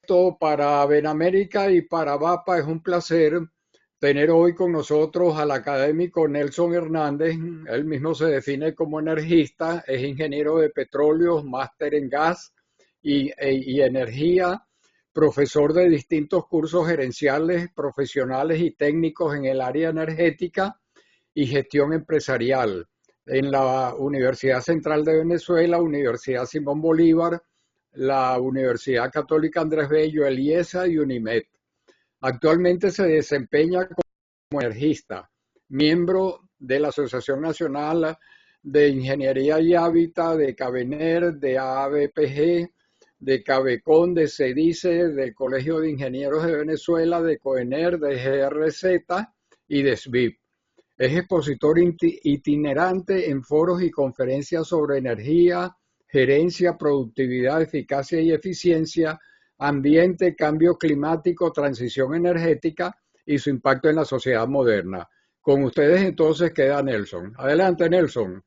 Ernesto, para Benamérica y para VAPA es un placer tener hoy con nosotros al académico Nelson Hernández. Él mismo se define como energista, es ingeniero de petróleos, máster en gas y energía, profesor de distintos cursos gerenciales, profesionales y técnicos en el área energética y gestión empresarial en la Universidad Central de Venezuela, Universidad Simón Bolívar, la Universidad Católica Andrés Bello, el IESA y UNIMED. Actualmente se desempeña como energista, miembro de la Asociación Nacional de Ingeniería y Hábitat, de CABENER, de ABPG, de CABECON, de CEDICE, del Colegio de Ingenieros de Venezuela, de COENER, de GRZ y de SBIP. Es expositor itinerante en foros y conferencias sobre energía, gerencia, productividad, eficacia y eficiencia, ambiente, cambio climático, transición energética y su impacto en la sociedad moderna. Con ustedes entonces queda Nelson. Adelante, Nelson.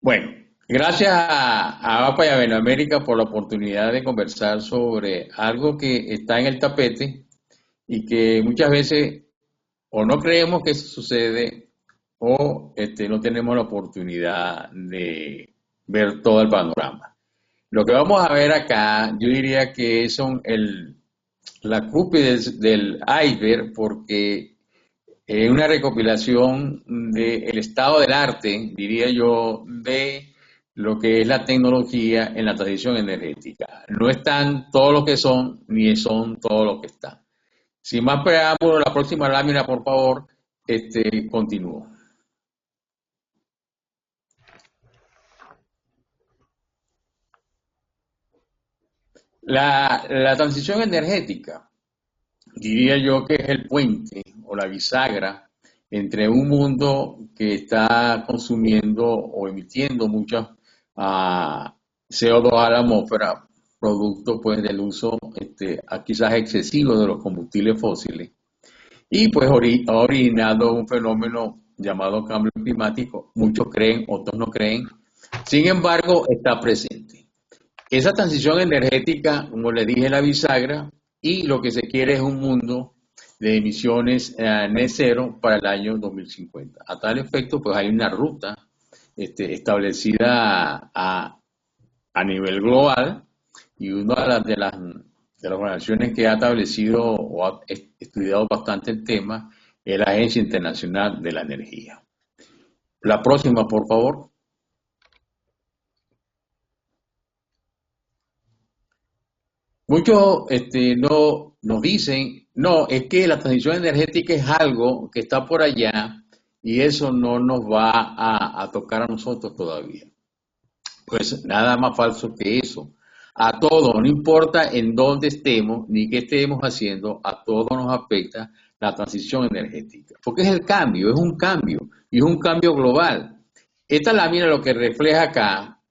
Bueno, gracias a APA y a Benamérica por la oportunidad de conversar sobre algo que está en el tapete y que muchas veces o no creemos que eso sucede o no tenemos la oportunidad de ver todo el panorama. Lo que vamos a ver acá, yo diría que son la cúspide del iceberg porque es una recopilación del estado del arte, diría yo, de lo que es la tecnología en la transición energética. No están todos los que son, ni son todos los que están. Sin más preámbulo, la próxima lámina, por favor, continúo. La transición energética, diría yo que es el puente o la bisagra entre un mundo que está consumiendo o emitiendo mucha CO2 a la atmósfera, producto pues del uso quizás excesivo de los combustibles fósiles, y pues ha originado un fenómeno llamado cambio climático. Muchos creen, otros no creen. Sin embargo, está presente. Esa transición energética, como le dije, la bisagra, y lo que se quiere es un mundo de emisiones net cero para el año 2050. A tal efecto, pues hay una ruta establecida a nivel global, y una de las organizaciones que ha establecido o ha estudiado bastante el tema es la Agencia Internacional de la Energía. La próxima, por favor. Muchos no nos dicen, no, es que la transición energética es algo que está por allá y eso no nos va a tocar a nosotros todavía. Pues nada más falso que eso. A todos, no importa en dónde estemos ni qué estemos haciendo, a todos nos afecta la transición energética. Porque es el cambio, es un cambio y es un cambio global. Esta lámina lo que refleja acá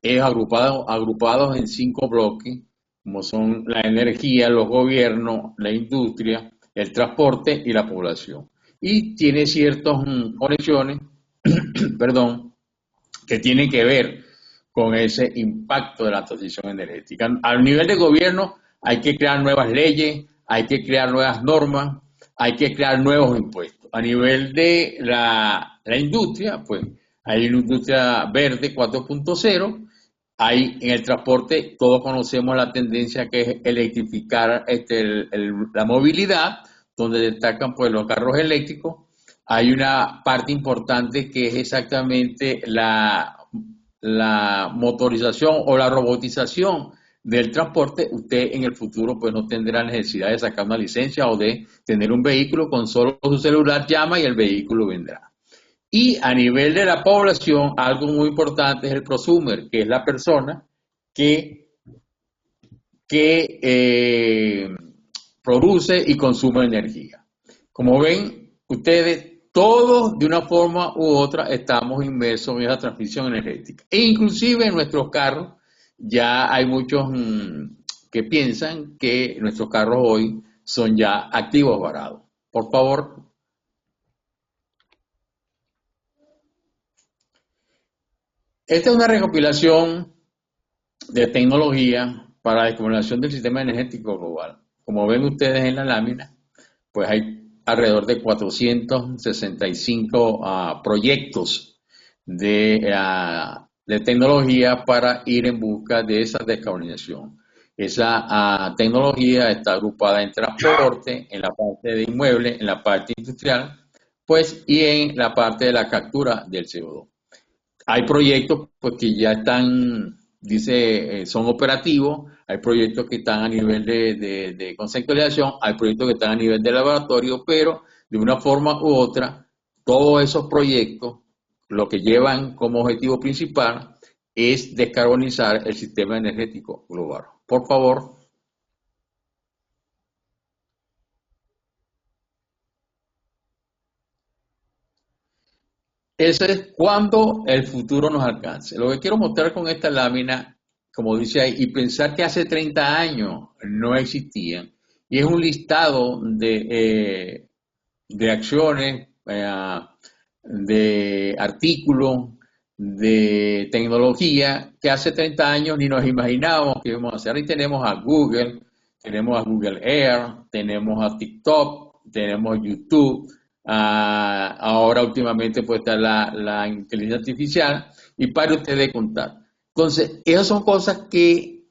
es agrupados en 5 bloques, como son la energía, los gobiernos, la industria, el transporte y la población. Y tiene ciertas conexiones, perdón, que tienen que ver con ese impacto de la transición energética. A nivel de gobierno hay que crear nuevas leyes, hay que crear nuevas normas, hay que crear nuevos impuestos. A nivel de la industria, pues hay una industria verde 4.0. Hay en el transporte, todos conocemos la tendencia que es electrificar la movilidad, donde destacan pues los carros eléctricos. Hay una parte importante que es exactamente la motorización o la robotización del transporte. Usted en el futuro pues no tendrá necesidad de sacar una licencia o de tener un vehículo, con solo su celular llama y el vehículo vendrá. Y a nivel de la población, algo muy importante es el prosumer, que es la persona que produce y consume energía. Como ven ustedes, todos de una forma u otra estamos inmersos en esa transición energética. E inclusive en nuestros carros, ya hay muchos que piensan que nuestros carros hoy son ya activos varados. Por favor. Esta es una recopilación de tecnología para la descarbonización del sistema energético global. Como ven ustedes en la lámina, pues hay alrededor de 465 proyectos de tecnología para ir en busca de esa descarbonización. Esa tecnología está agrupada en transporte, en la parte de inmuebles, en la parte industrial, pues y en la parte de la captura del CO2. Hay proyectos pues, que ya están, son operativos, hay proyectos que están a nivel de conceptualización, hay proyectos que están a nivel de laboratorio, pero de una forma u otra, todos esos proyectos lo que llevan como objetivo principal es descarbonizar el sistema energético global. Por favor. Eso es cuando el futuro nos alcance. Lo que quiero mostrar con esta lámina, como dice ahí, y pensar que hace 30 años no existían, y es un listado de acciones, de artículos, de tecnología que hace 30 años ni nos imaginábamos que íbamos a hacer. Ahí tenemos a Google Air, tenemos a TikTok, tenemos YouTube. Ahora últimamente pues está la inteligencia artificial y para ustedes contar. Entonces, esas son cosas que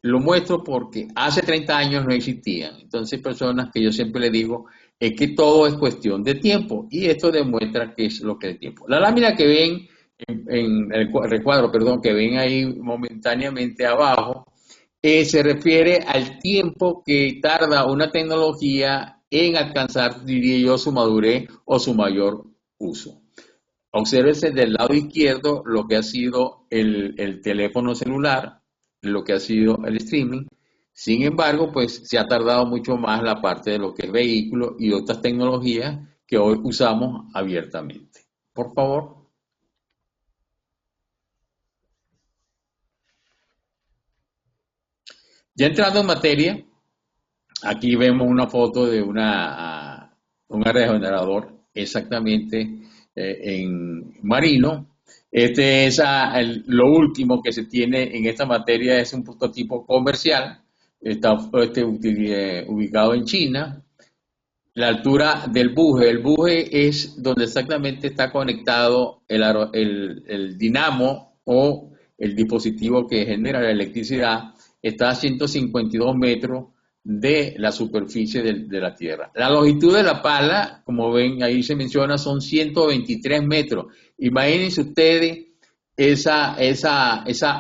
lo muestro porque hace 30 años no existían. Entonces, personas que yo siempre les digo es que todo es cuestión de tiempo y esto demuestra que es lo que es el tiempo. La lámina que ven en el recuadro, perdón, que ven ahí momentáneamente abajo, se refiere al tiempo que tarda una tecnología en alcanzar, diría yo, su madurez o su mayor uso. Obsérvese del lado izquierdo lo que ha sido el teléfono celular, lo que ha sido el streaming. Sin embargo, pues se ha tardado mucho más la parte de lo que es vehículo y otras tecnologías que hoy usamos abiertamente. Por favor. Ya entrando en materia, aquí vemos una foto de un aerogenerador exactamente en Marino. Este es lo último que se tiene en esta materia, es un prototipo comercial, está ubicado en China. La altura del buje, el buje es donde exactamente está conectado el dinamo o el dispositivo que genera la electricidad, está a 152 metros de la superficie de la Tierra. La longitud de la pala, como ven ahí se menciona, son 123 metros. Imagínense ustedes esa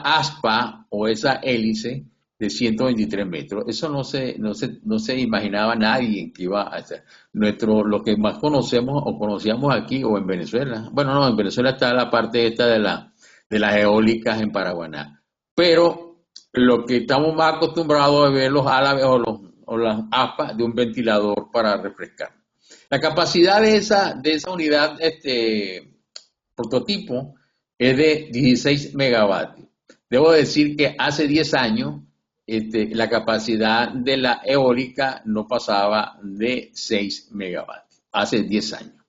aspa o esa hélice de 123 metros. Eso no se imaginaba nadie que iba a hacer. Lo que más conocemos o conocíamos aquí o en Venezuela. Bueno, no, en Venezuela está la parte esta de las eólicas en Paraguaná. Pero lo que estamos más acostumbrados a ver los álabes o las aspas de un ventilador para refrescar. La capacidad de esa unidad, prototipo, es de 16 megavatios. Debo decir que hace 10 años la capacidad de la eólica no pasaba de 6 megavatios. Hace 10 años.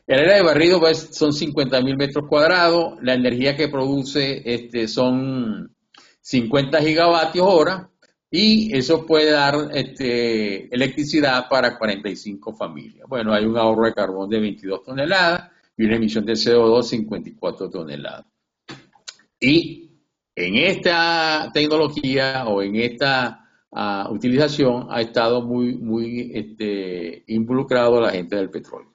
El área de barrido pues, son 50.000 metros cuadrados. La energía que produce son 50 gigavatios hora y eso puede dar electricidad para 45 familias. Bueno, hay un ahorro de carbón de 22 toneladas y una emisión de CO2 54 toneladas. Y en esta tecnología o en esta utilización ha estado muy involucrado la gente del petróleo.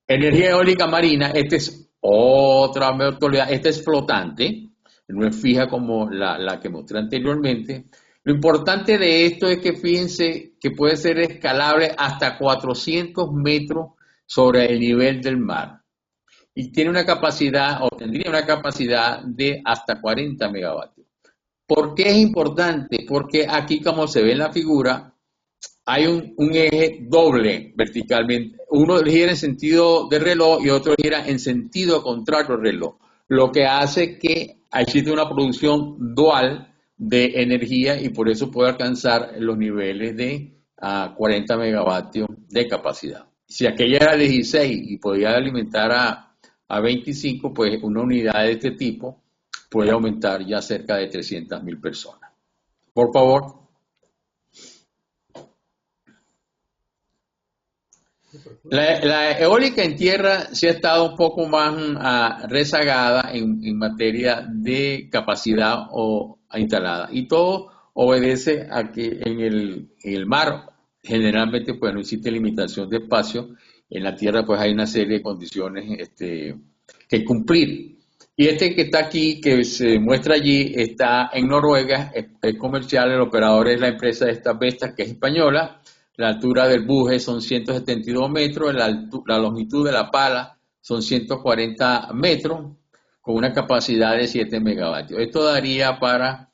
Energía eólica marina, esta es otra metodología, esta es flotante, no es fija como la que mostré anteriormente. Lo importante de esto es que fíjense que puede ser escalable hasta 400 metros sobre el nivel del mar. Y tiene una capacidad, o tendría una capacidad de hasta 40 megavatios. ¿Por qué es importante? Porque aquí, como se ve en la figura, hay un eje doble verticalmente. Uno gira en sentido de reloj y otro gira en sentido contrario al reloj. Lo que hace que existe una producción dual de energía y por eso puede alcanzar los niveles de 40 megavatios de capacidad. Si aquella era 16 y podía alimentar a 25, pues una unidad de este tipo puede aumentar ya cerca de 300.000 personas. Por favor. La eólica en tierra sí ha estado un poco más rezagada en materia de capacidad instalada. Y todo obedece a que en el mar generalmente pues no existe limitación de espacio. En la tierra pues hay una serie de condiciones que cumplir. Y este que está aquí, que se muestra allí, está en Noruega, es comercial, el operador es la empresa de esta Vestas, que es española. La altura del buje son 172 metros, la longitud de la pala son 140 metros, con una capacidad de 7 megavatios. Esto daría para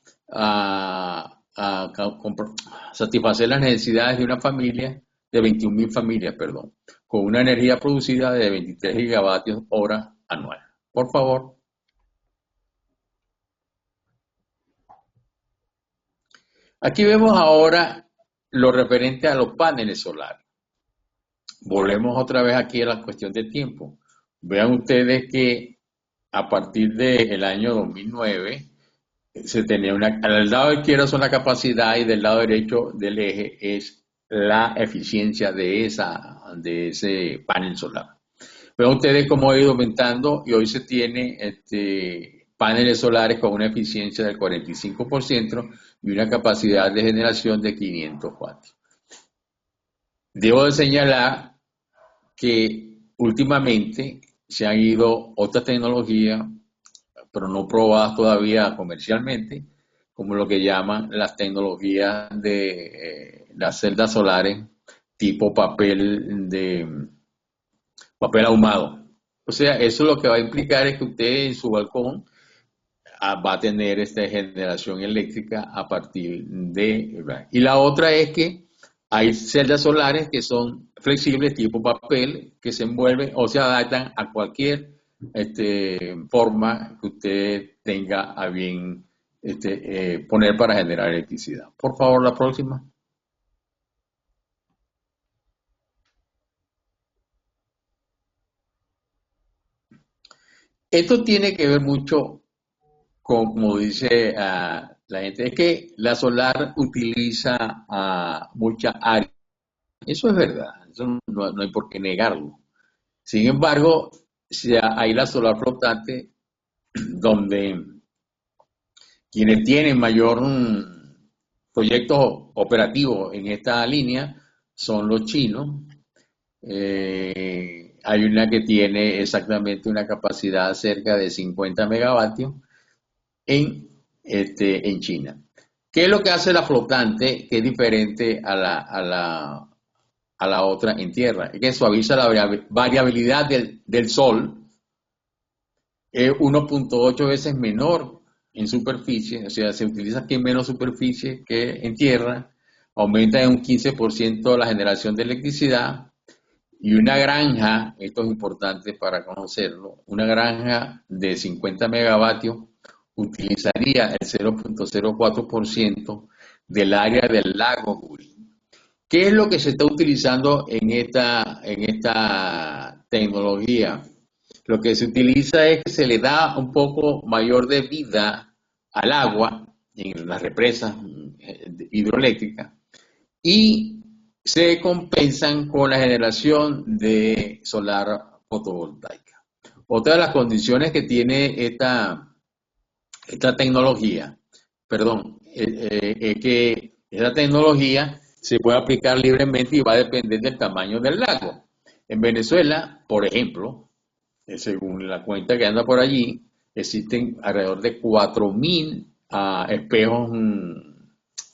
satisfacer las necesidades de una familia, de 21.000 familias, perdón, con una energía producida de 23 gigavatios hora anual. Por favor. Aquí vemos ahora lo referente a los paneles solares. Volvemos otra vez aquí a la cuestión del tiempo. Vean ustedes que a partir del año 2009 se tenía al lado izquierdo son la capacidad y del lado derecho del eje es la eficiencia de ese panel solar. Vean ustedes cómo ha ido aumentando y hoy se tiene paneles solares con una eficiencia del 45% y una capacidad de generación de 500 watts. Debo de señalar que últimamente se han ido otras tecnologías, pero no probadas todavía comercialmente, como lo que llaman las tecnologías de las celdas solares tipo papel ahumado. O sea, eso lo que va a implicar es que usted en su balcón va a tener esta generación eléctrica a partir de... Y la otra es que hay celdas solares que son flexibles tipo papel, que se envuelven o se adaptan a cualquier forma que usted tenga a bien poner para generar electricidad. Por favor, la próxima. Esto tiene que ver mucho con, como dice la gente, es que la solar utiliza mucha área. Eso es verdad, eso no hay por qué negarlo. Sin embargo, hay la solar flotante donde quienes tienen mayor proyectos operativos en esta línea son los chinos. Hay una que tiene exactamente una capacidad cerca de 50 megavatios en China. ¿Qué es lo que hace la flotante que es diferente a la otra en tierra? Es que suaviza la variabilidad del sol, es 1.8 veces menor en superficie, o sea, se utiliza aquí menos superficie que en tierra, aumenta en un 15% la generación de electricidad y una granja, esto es importante para conocerlo, una granja de 50 megavatios utilizaría el 0.04% del área del lago Guri. ¿Qué es lo que se está utilizando en esta tecnología? Lo que se utiliza es que se le da un poco mayor de vida al agua en las represas hidroeléctricas y se compensan con la generación de solar fotovoltaica. Otra de las condiciones que tiene esta tecnología, perdón, es que esa tecnología se puede aplicar libremente y va a depender del tamaño del lago. En Venezuela, por ejemplo, según la cuenta que anda por allí, existen alrededor de 4.000 espejos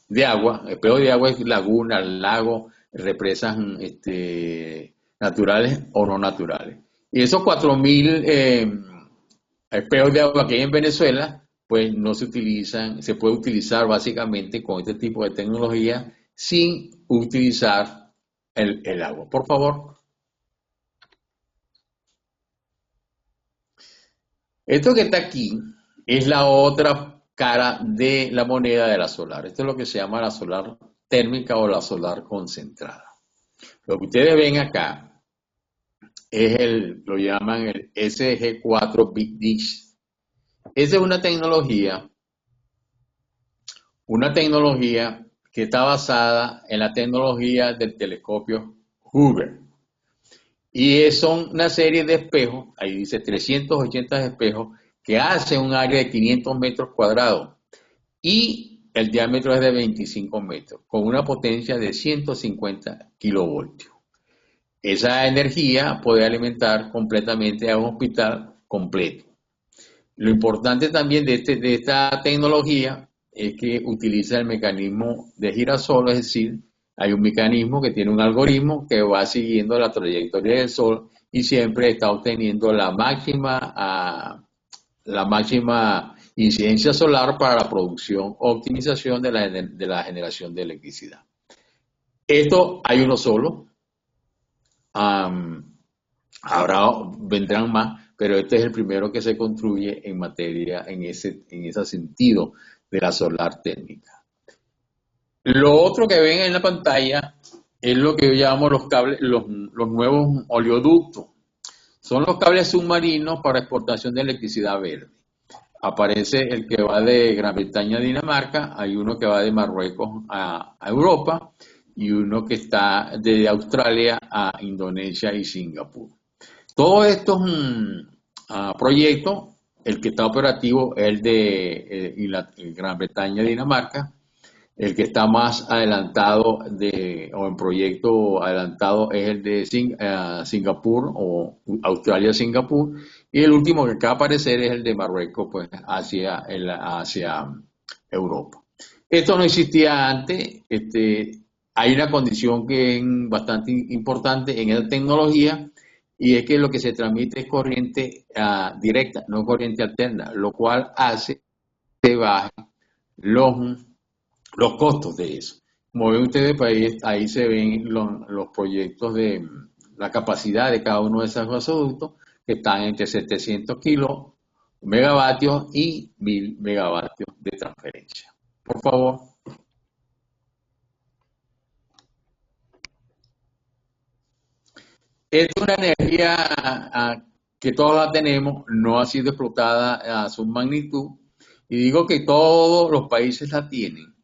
de agua. Espejos de agua es lagunas, lagos, represas naturales o no naturales. Y esos 4.000 espejos de agua que hay en Venezuela, pues no se utilizan, se puede utilizar básicamente con este tipo de tecnología sin utilizar el agua. Por favor. Esto que está aquí es la otra cara de la moneda de la solar. Esto es lo que se llama la solar térmica o la solar concentrada. Lo que ustedes ven acá es lo llaman el SG4 Big Dish. Esa es una tecnología una tecnología que está basada en la tecnología del telescopio Hubble. Y son una serie de espejos, ahí dice 380 espejos, que hacen un área de 500 metros cuadrados y el diámetro es de 25 metros, con una potencia de 150 kilovoltios. Esa energía puede alimentar completamente a un hospital completo. Lo importante también de esta tecnología es que utiliza el mecanismo de girasol, es decir, hay un mecanismo que tiene un algoritmo que va siguiendo la trayectoria del Sol y siempre está obteniendo la máxima incidencia solar para la producción o optimización de la generación de electricidad. Esto hay uno solo. Vendrán más, pero este es el primero que se construye en materia, en ese sentido de la solar térmica. Lo otro que ven en la pantalla es lo que yo llamo los cables, los nuevos oleoductos. Son los cables submarinos para exportación de electricidad verde. Aparece el que va de Gran Bretaña a Dinamarca, hay uno que va de Marruecos a Europa y uno que está de Australia a Indonesia y Singapur. Todos estos proyectos, el que está operativo es el de Gran Bretaña y Dinamarca. El que está más adelantado o en proyecto adelantado es el de Singapur o Australia-Singapur. Y el último que acaba de aparecer es el de Marruecos, pues hacia Europa. Esto no existía antes. Hay una condición que es bastante importante en esta tecnología y es que lo que se transmite es corriente directa, no corriente alterna, lo cual hace que bajen los costos de eso. Como ven ustedes, pues ahí se ven los proyectos de la capacidad de cada uno de esos gasoductos que están entre 700 megavatios y 1000 megavatios de transferencia. Por favor. Esta es una energía que todos la tenemos, no ha sido explotada a su magnitud, y digo que todos los países la tienen,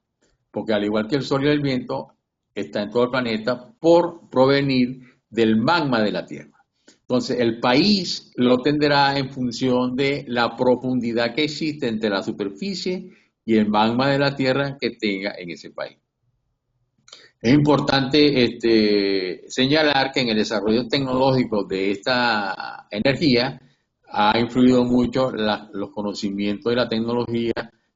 porque al igual que el sol y el viento, está en todo el planeta por provenir del magma de la Tierra. Entonces, el país lo tendrá en función de la profundidad que existe entre la superficie y el magma de la Tierra que tenga en ese país. Es importante señalar que en el desarrollo tecnológico de esta energía ha influido mucho los conocimientos y la tecnología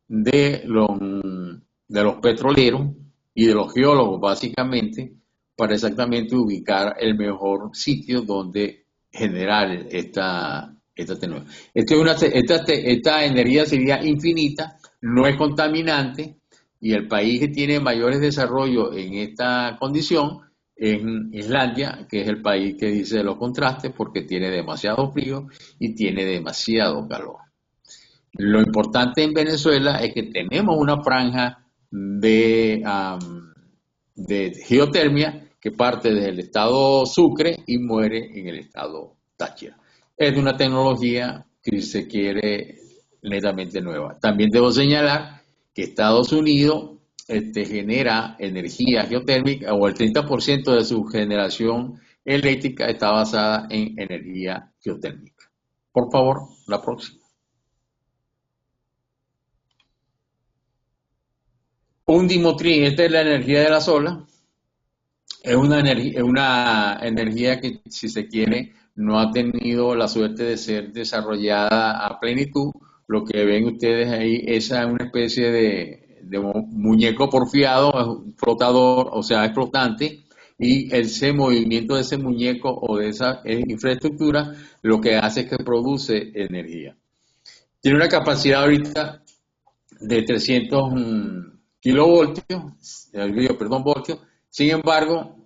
de los petroleros y de los geólogos, básicamente, para exactamente ubicar el mejor sitio donde generar esta tecnología. Esta energía sería infinita, no es contaminante, y el país que tiene mayores desarrollos en esta condición es Islandia, que es el país que dice los contrastes porque tiene demasiado frío y tiene demasiado calor. Lo importante en Venezuela es que tenemos una franja de geotermia que parte desde el estado Sucre y muere en el estado Táchira. Es una tecnología que se quiere netamente nueva. También debo señalar que Estados Unidos genera energía geotérmica o el 30% de su generación eléctrica está basada en energía geotérmica. Por favor, la próxima. Un dimotrín, esta es la energía de la sola. Es una energía que, si se quiere, no ha tenido la suerte de ser desarrollada a plenitud. Lo que ven ustedes ahí es una especie de muñeco porfiado, un flotador, o sea, es flotante, y ese movimiento de ese muñeco o de esa infraestructura lo que hace es que produce energía. Tiene una capacidad ahorita de 300 voltios. Sin embargo,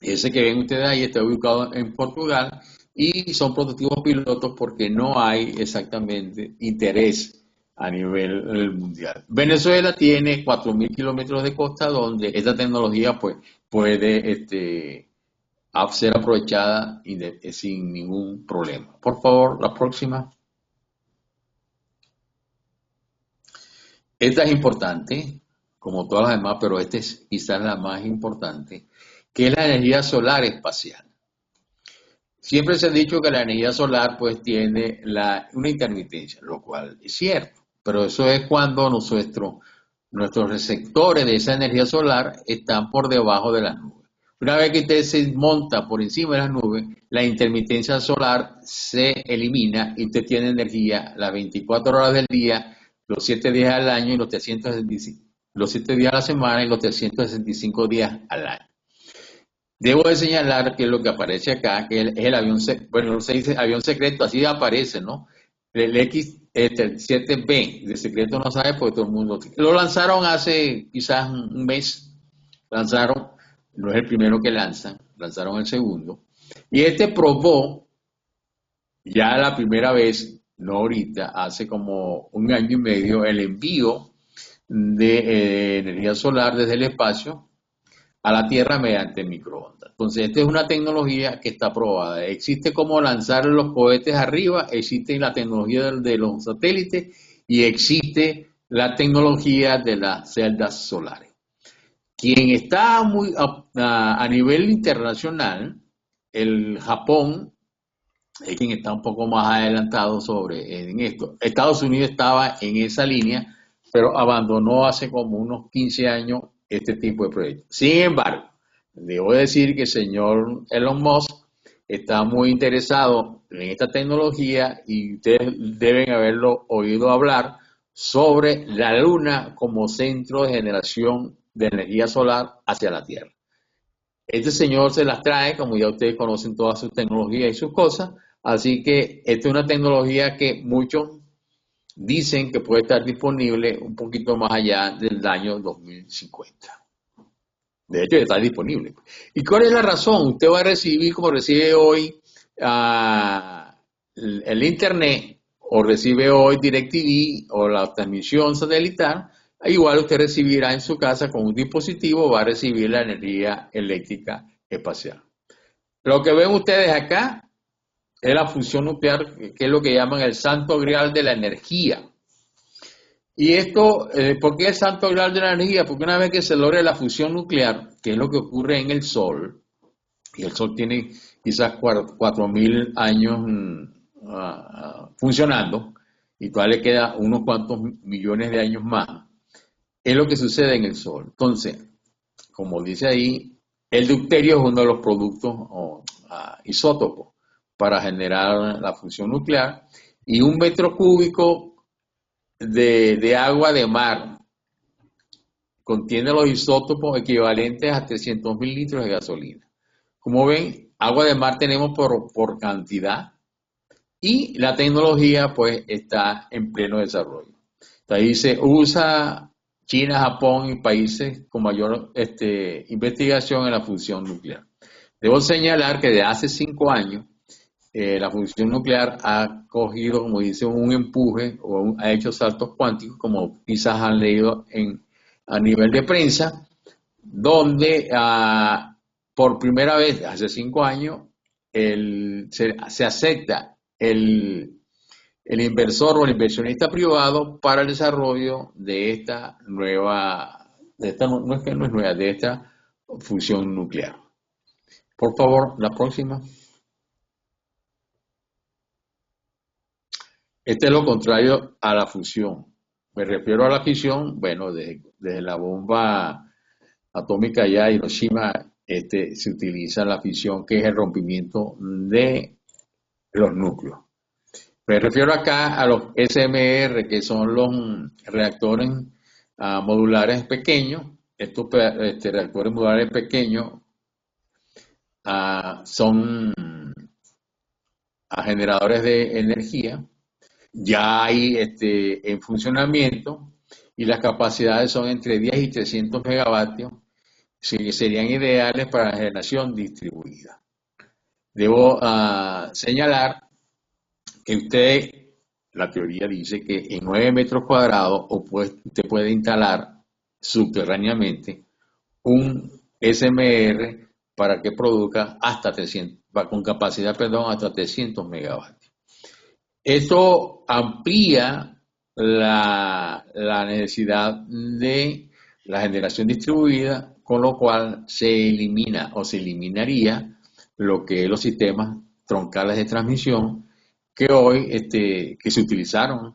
ese que ven ustedes ahí está ubicado en Portugal y son prototipos pilotos porque no hay exactamente interés a nivel mundial. Venezuela tiene 4.000 kilómetros de costa donde esta tecnología pues, puede ser aprovechada sin ningún problema. Por favor, la próxima. Esta es importante. como todas las demás, pero esta es quizás la más importante, que es la energía solar espacial. Siempre se ha dicho que la energía solar pues tiene una intermitencia, lo cual es cierto, pero eso es cuando nuestros receptores de esa energía solar están por debajo de las nubes. Una vez que usted se monta por encima de las nubes, la intermitencia solar se elimina y usted tiene energía las 24 horas del día, los 7 días al año y los 7 días a la semana y los 365 días al año. Debo de señalar que lo que aparece acá, que es el avión, bueno, no se dice avión secreto, así aparece, ¿no? El X-7B, de secreto no sabe porque todo el mundo... Lo lanzaron hace quizás un mes, lanzaron, no es el primero que lanzaron el segundo, y este probó ya la primera vez, no ahorita, hace como un año y medio, el envío de energía solar desde el espacio a la Tierra mediante microondas. Entonces, esta es una tecnología que está probada. Existe como lanzar los cohetes arriba, existe la tecnología de los satélites y existe la tecnología de las celdas solares. Quien está a nivel internacional, el Japón, es quien está un poco más adelantado en esto. Estados Unidos estaba en esa línea, pero abandonó hace como unos 15 años este tipo de proyectos. Sin embargo, debo decir que el señor Elon Musk está muy interesado en esta tecnología y ustedes deben haberlo oído hablar sobre la Luna como centro de generación de energía solar hacia la Tierra. Este señor se las trae, como ya ustedes conocen todas sus tecnologías y sus cosas, así que esta es una tecnología que muchos dicen que puede estar disponible un poquito más allá del año 2050. De hecho, está disponible. ¿Y cuál es la razón? Usted va a recibir, como recibe hoy el Internet, o recibe hoy DirecTV, o la transmisión satelital, igual usted recibirá en su casa con un dispositivo, va a recibir la energía eléctrica espacial. Lo que ven ustedes acá es la fusión nuclear, que es lo que llaman el santo grial de la energía. Y esto, ¿por qué el santo grial de la energía? Porque una vez que se logre la fusión nuclear, que es lo que ocurre en el Sol, y el Sol tiene quizás 4.000 años funcionando, y todavía le queda unos cuantos millones de años más, es lo que sucede en el Sol. Entonces, como dice ahí, el deuterio es uno de los productos isótopos para generar la fusión nuclear, y un metro cúbico de agua de mar contiene los isótopos equivalentes a 300.000 litros de gasolina. Como ven, agua de mar tenemos por cantidad y la tecnología pues está en pleno desarrollo. Ahí se usa China, Japón y países con mayor investigación en la fusión nuclear. Debo señalar que de hace 5 años la fusión nuclear ha cogido, como dice, un empuje o ha hecho saltos cuánticos, como quizás han leído a nivel de prensa, donde por primera vez, hace 5 años, se acepta el inversor o el inversionista privado para el desarrollo de esta nueva, no es que no es nueva, de esta fusión nuclear. Por favor, la próxima. Este es lo contrario a la fusión. Me refiero a la fisión, bueno, desde la bomba atómica ya Hiroshima, se utiliza la fisión, que es el rompimiento de los núcleos. Me refiero acá a los SMR, que son los reactores modulares pequeños. Estos reactores modulares pequeños son generadores de energía. Ya hay en funcionamiento y las capacidades son entre 10 y 300 megavatios, que serían ideales para la generación distribuida. Debo señalar que la teoría dice que en 9 metros cuadrados usted puede instalar subterráneamente un SMR para que produzca hasta 300, con capacidad, hasta 300 megavatios. Esto amplía la necesidad de la generación distribuida, con lo cual se elimina o se eliminaría lo que es los sistemas troncales de transmisión que hoy que se utilizaron,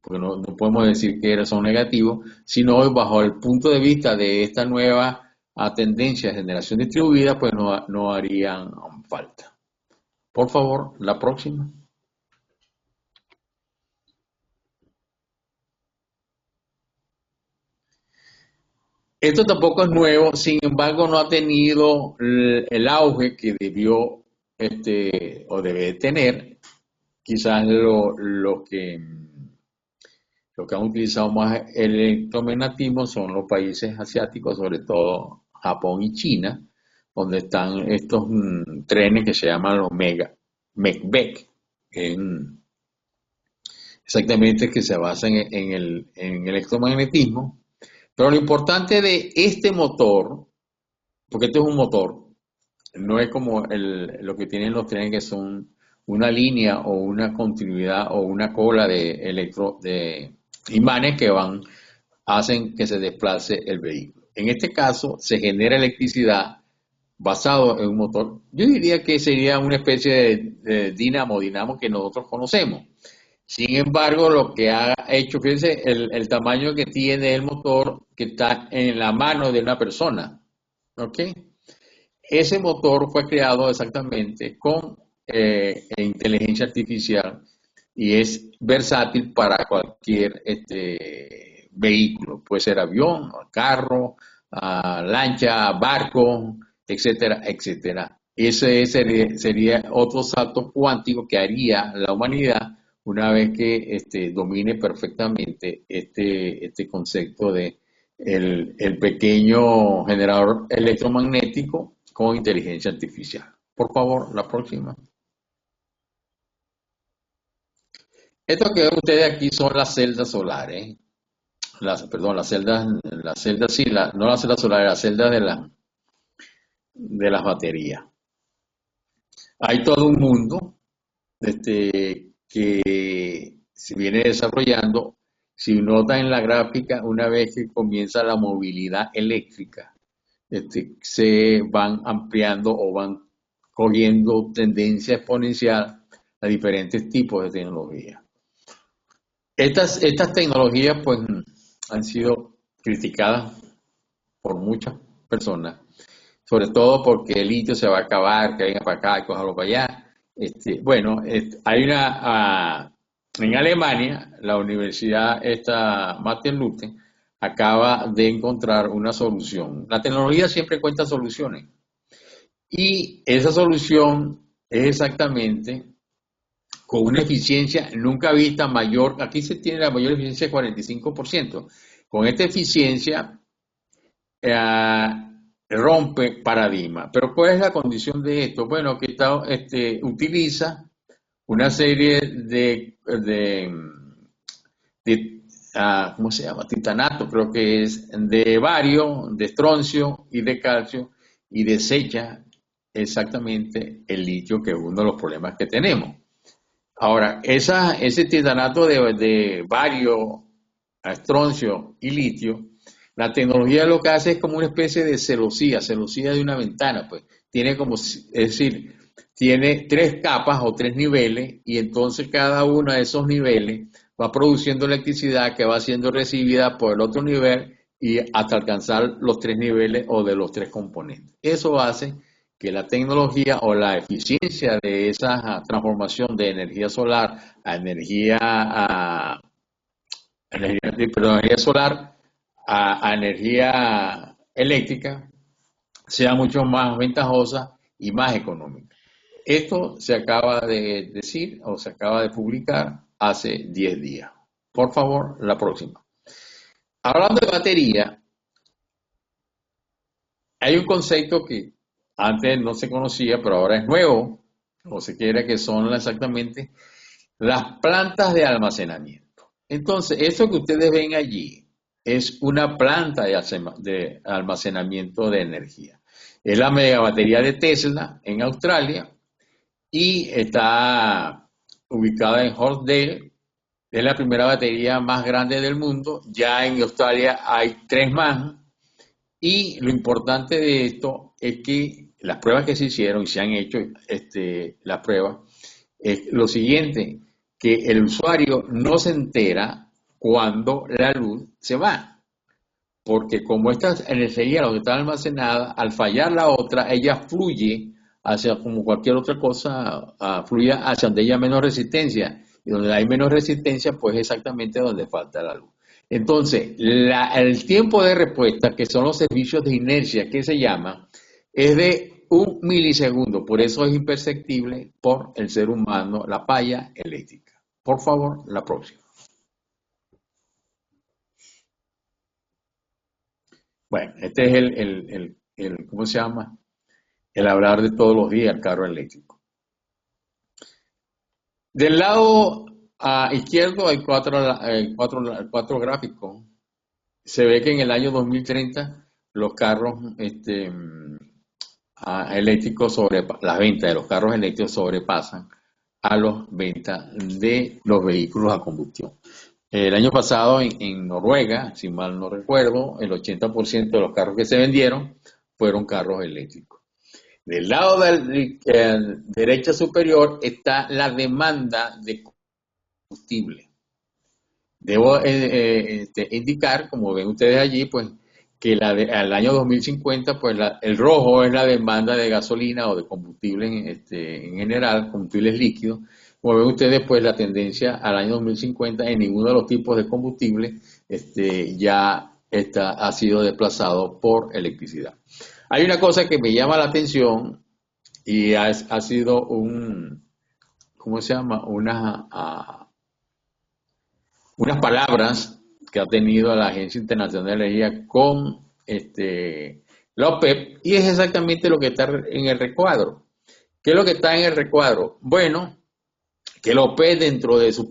porque no podemos decir que son negativos, sino hoy bajo el punto de vista de esta nueva tendencia de generación distribuida, pues no harían falta. Por favor, la próxima. Esto tampoco es nuevo, sin embargo no ha tenido el auge que debió o debe tener. Quizás lo que han utilizado más el electromagnetismo son los países asiáticos, sobre todo Japón y China, donde están estos trenes que se llaman los MECBEC, exactamente que se basan en el electromagnetismo. Pero lo importante de este motor, porque este es un motor, no es como lo que tienen los trenes que son una línea o una continuidad o una cola de imanes que hacen que se desplace el vehículo. En este caso se genera electricidad basado en un motor. Yo diría que sería una especie de dinamo que nosotros conocemos. Sin embargo, lo que ha hecho, fíjense el tamaño que tiene el motor que está en la mano de una persona. ¿Ok? Ese motor fue creado exactamente con inteligencia artificial y es versátil para cualquier vehículo. Puede ser avión, carro, lancha, barco, etcétera, etcétera. Ese sería otro salto cuántico que haría la humanidad una vez que domine perfectamente este concepto de el pequeño generador electromagnético con inteligencia artificial. Por favor, la próxima. Esto que ven ustedes aquí son las celdas solares. Perdón, las celdas sí, no las celdas solares, las celdas de las baterías. Hay todo un mundo que se viene desarrollando. Si nota en la gráfica, una vez que comienza la movilidad eléctrica, se van ampliando o van cogiendo tendencia exponencial a diferentes tipos de tecnologías. Estas tecnologías pues han sido criticadas por muchas personas, sobre todo porque el litio se va a acabar, que venga para acá y cójalo para allá. Hay en Alemania, la universidad Martin Luther acaba de encontrar una solución. La tecnología siempre cuenta soluciones. Y esa solución es exactamente con una eficiencia nunca vista mayor. Aquí se tiene la mayor eficiencia de 45%. Con esta eficiencia rompe paradigma. Pero ¿cuál es la condición de esto? Bueno, que utiliza una serie ¿cómo se llama? Titanato, creo que es, de bario, de estroncio y de calcio, y desecha exactamente el litio, que es uno de los problemas que tenemos. Ahora, ese titanato de bario, estroncio y litio, la tecnología lo que hace es como una especie de celosía de una ventana, pues. Es decir, tiene 3 capas o 3 niveles, y entonces cada uno de esos niveles va produciendo electricidad que va siendo recibida por el otro nivel y hasta alcanzar los 3 niveles o de los 3 componentes. Eso hace que la tecnología o la eficiencia de esa transformación de energía solar a energía solar a energía eléctrica sea mucho más ventajosa y más económica. Esto se acaba de decir o se acaba de publicar hace 10 días. Por favor, la próxima. Hablando de batería, hay un concepto que antes no se conocía, pero ahora es nuevo, o se quiere, que son exactamente las plantas de almacenamiento. Entonces, eso que ustedes ven allí es una planta de almacenamiento de energía. Es la megabatería de Tesla en Australia y está ubicada en Hornsdale, Es la primera batería más grande del mundo. Ya en Australia hay 3 más. Y lo importante de esto es que las pruebas que se hicieron y se han hecho las pruebas es lo siguiente, que el usuario no se entera cuando la luz se va, porque como esta energía lo que está almacenada, al fallar la otra, ella fluye hacia como cualquier otra cosa, fluye hacia donde haya menos resistencia, y donde hay menos resistencia, pues exactamente donde falta la luz. Entonces, el tiempo de respuesta, que son los servicios de inercia que se llama, es de 1 milisegundo, por eso es imperceptible por el ser humano la falla eléctrica. Por favor, la próxima. Bueno, este es ¿cómo se llama? El hablar de todos los días, el carro eléctrico. Del lado izquierdo hay cuatro gráficos. Se ve que en el año 2030 los carros eléctricos las ventas de los carros eléctricos sobrepasan a las ventas de los vehículos a combustión. El año pasado en Noruega, si mal no recuerdo, el 80% de los carros que se vendieron fueron carros eléctricos. Del lado derecha superior está la demanda de combustible. Debo indicar, como ven ustedes allí, pues que al año 2050, pues el rojo es la demanda de gasolina o de combustible en general, combustibles líquidos. Como ven ustedes, pues la tendencia al año 2050 en ninguno de los tipos de combustible ya ha sido desplazado por electricidad. Hay una cosa que me llama la atención y ha sido ¿cómo se llama? Unas palabras que ha tenido la Agencia Internacional de Energía con la OPEP, y es exactamente lo que está en el recuadro. ¿Qué es lo que está en el recuadro? Bueno, que la OPEP dentro de su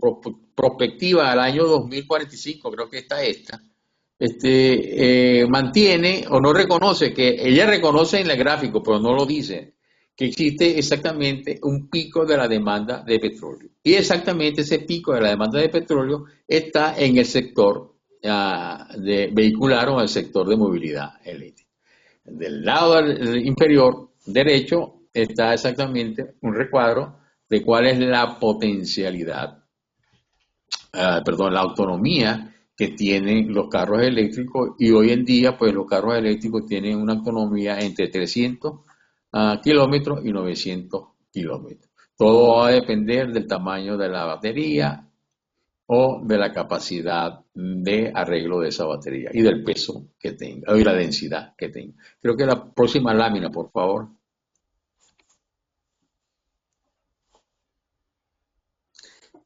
perspectiva al año 2045, creo que está mantiene o no reconoce, que ella reconoce en el gráfico, pero no lo dice, que existe exactamente un pico de la demanda de petróleo. Y exactamente ese pico de la demanda de petróleo está en el sector de vehicular o en el sector de movilidad eléctrica. Del lado inferior derecho está exactamente un recuadro de cuál es la potencialidad, la autonomía que tienen los carros eléctricos, y hoy en día pues los carros eléctricos tienen una autonomía entre 300 kilómetros y 900 kilómetros. Todo va a depender del tamaño de la batería o de la capacidad de arreglo de esa batería y del peso que tenga, y la densidad que tenga. Creo que la próxima lámina, por favor.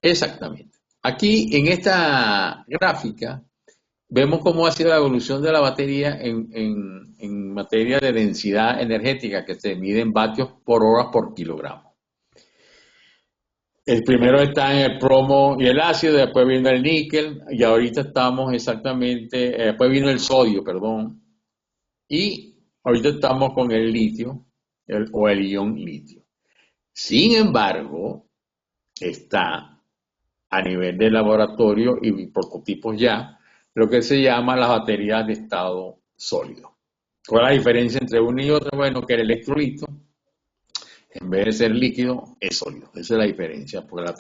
Exactamente. Aquí en esta gráfica vemos cómo ha sido la evolución de la batería en materia de densidad energética, que se mide en vatios por hora por kilogramo. El primero está en el plomo y el ácido, después vino el níquel, y ahorita estamos exactamente, después vino el sodio, perdón, y ahorita estamos con el litio, o el ion litio. Sin embargo, está a nivel de laboratorio y prototipos ya, lo que se llama las baterías de estado sólido. ¿Cuál es la diferencia entre uno y otro? Bueno, que el electrolito, en vez de ser líquido, es sólido. Esa es la diferencia, porque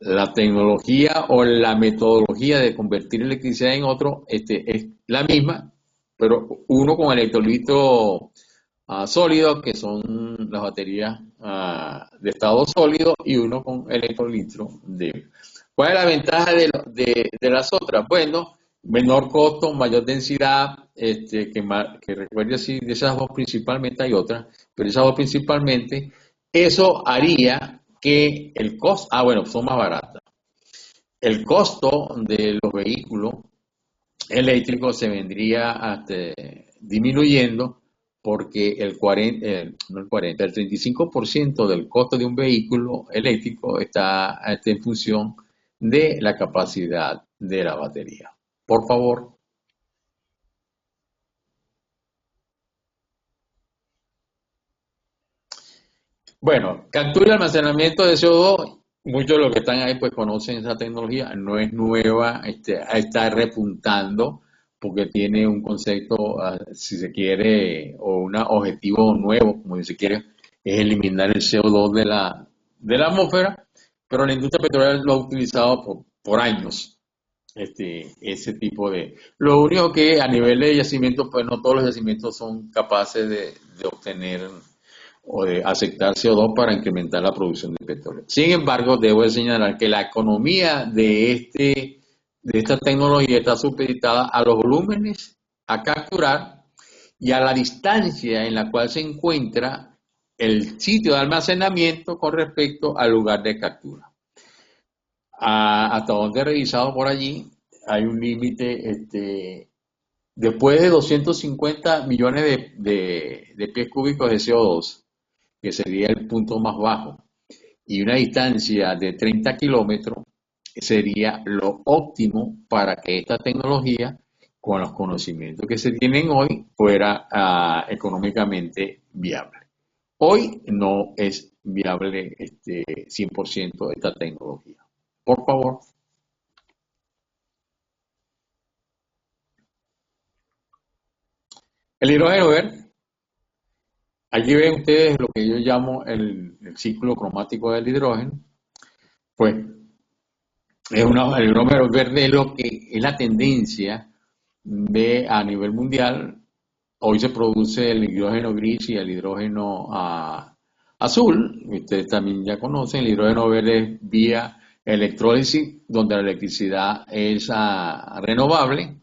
la tecnología o la metodología de convertir electricidad en otro es la misma, pero uno con electrolito sólido, que son las baterías de estado sólido, y uno con electrolito débil. ¿Cuál es la ventaja de las otras? Bueno, menor costo, mayor densidad, que recuerde así, de esas dos principalmente hay otras, pero esas dos principalmente, eso haría que el costo, bueno, son más baratas. El costo de los vehículos eléctricos se vendría disminuyendo, porque el 35% del costo de un vehículo eléctrico está en función de la capacidad de la batería. Por favor. Bueno, captura y almacenamiento de CO2 muchos de los que están ahí pues conocen esa tecnología, no es nueva, está repuntando porque tiene un concepto, si se quiere, o un objetivo nuevo, como si se quiere, es eliminar el CO2 de la atmósfera, pero la industria petrolera lo ha utilizado por años, ese tipo de... Lo único que a nivel de yacimientos, pues no todos los yacimientos son capaces de obtener o de aceptar CO2 para incrementar la producción de petróleo. Sin embargo, debo de señalar que la economía de esta tecnología está supeditada a los volúmenes a capturar y a la distancia en la cual se encuentra el sitio de almacenamiento con respecto al lugar de captura. Hasta donde he revisado por allí, hay un límite, después de 250 millones de pies cúbicos de CO2, que sería el punto más bajo, y una distancia de 30 kilómetros sería lo óptimo para que esta tecnología, con los conocimientos que se tienen hoy, fuera económicamente viable. Hoy no es viable 100% esta tecnología. Por favor. El hidrógeno verde. Allí ven ustedes lo que yo llamo el ciclo cromático del hidrógeno. Pues el hidrógeno verde es lo que es la tendencia a nivel mundial. Hoy se produce el hidrógeno gris y el hidrógeno azul. Ustedes también ya conocen el hidrógeno verde vía electrólisis, donde la electricidad es renovable.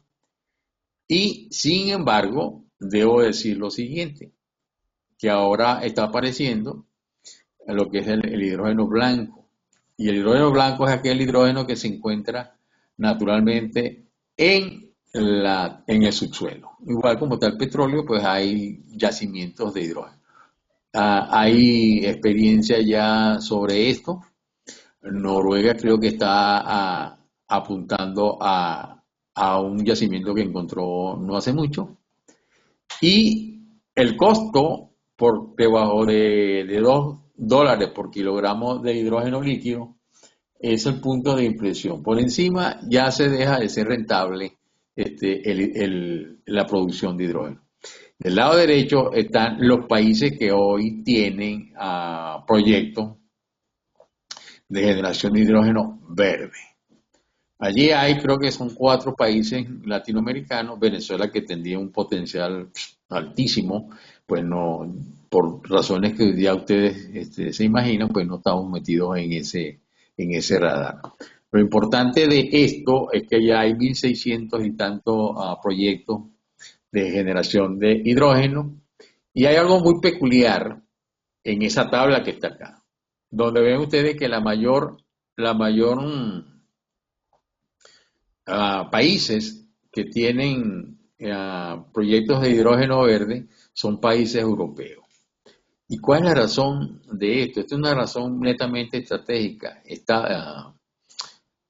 Y sin embargo, debo decir lo siguiente, que ahora está apareciendo lo que es el hidrógeno blanco. Y el hidrógeno blanco es aquel hidrógeno que se encuentra naturalmente en el subsuelo. Igual como está el petróleo, pues hay yacimientos de hidrógeno. Hay experiencia ya sobre esto. Noruega creo que está apuntando a un yacimiento que encontró no hace mucho. Y el costo por debajo de $2 por kilogramo de hidrógeno líquido es el punto de inflexión. Por encima ya se deja de ser rentable la producción de hidrógeno. Del lado derecho están los países que hoy tienen proyectos de generación de hidrógeno verde. Allí hay, creo que son 4 países latinoamericanos, Venezuela que tendría un potencial altísimo, pues no, por razones que ya ustedes se imaginan, pues no estamos metidos en ese radar. Lo importante de esto es que ya hay 1.600 y tantos proyectos de generación de hidrógeno y hay algo muy peculiar en esa tabla que está acá, donde ven ustedes que la mayor países que tienen proyectos de hidrógeno verde son países europeos. ¿Y cuál es la razón de esto? Esta es una razón netamente estratégica.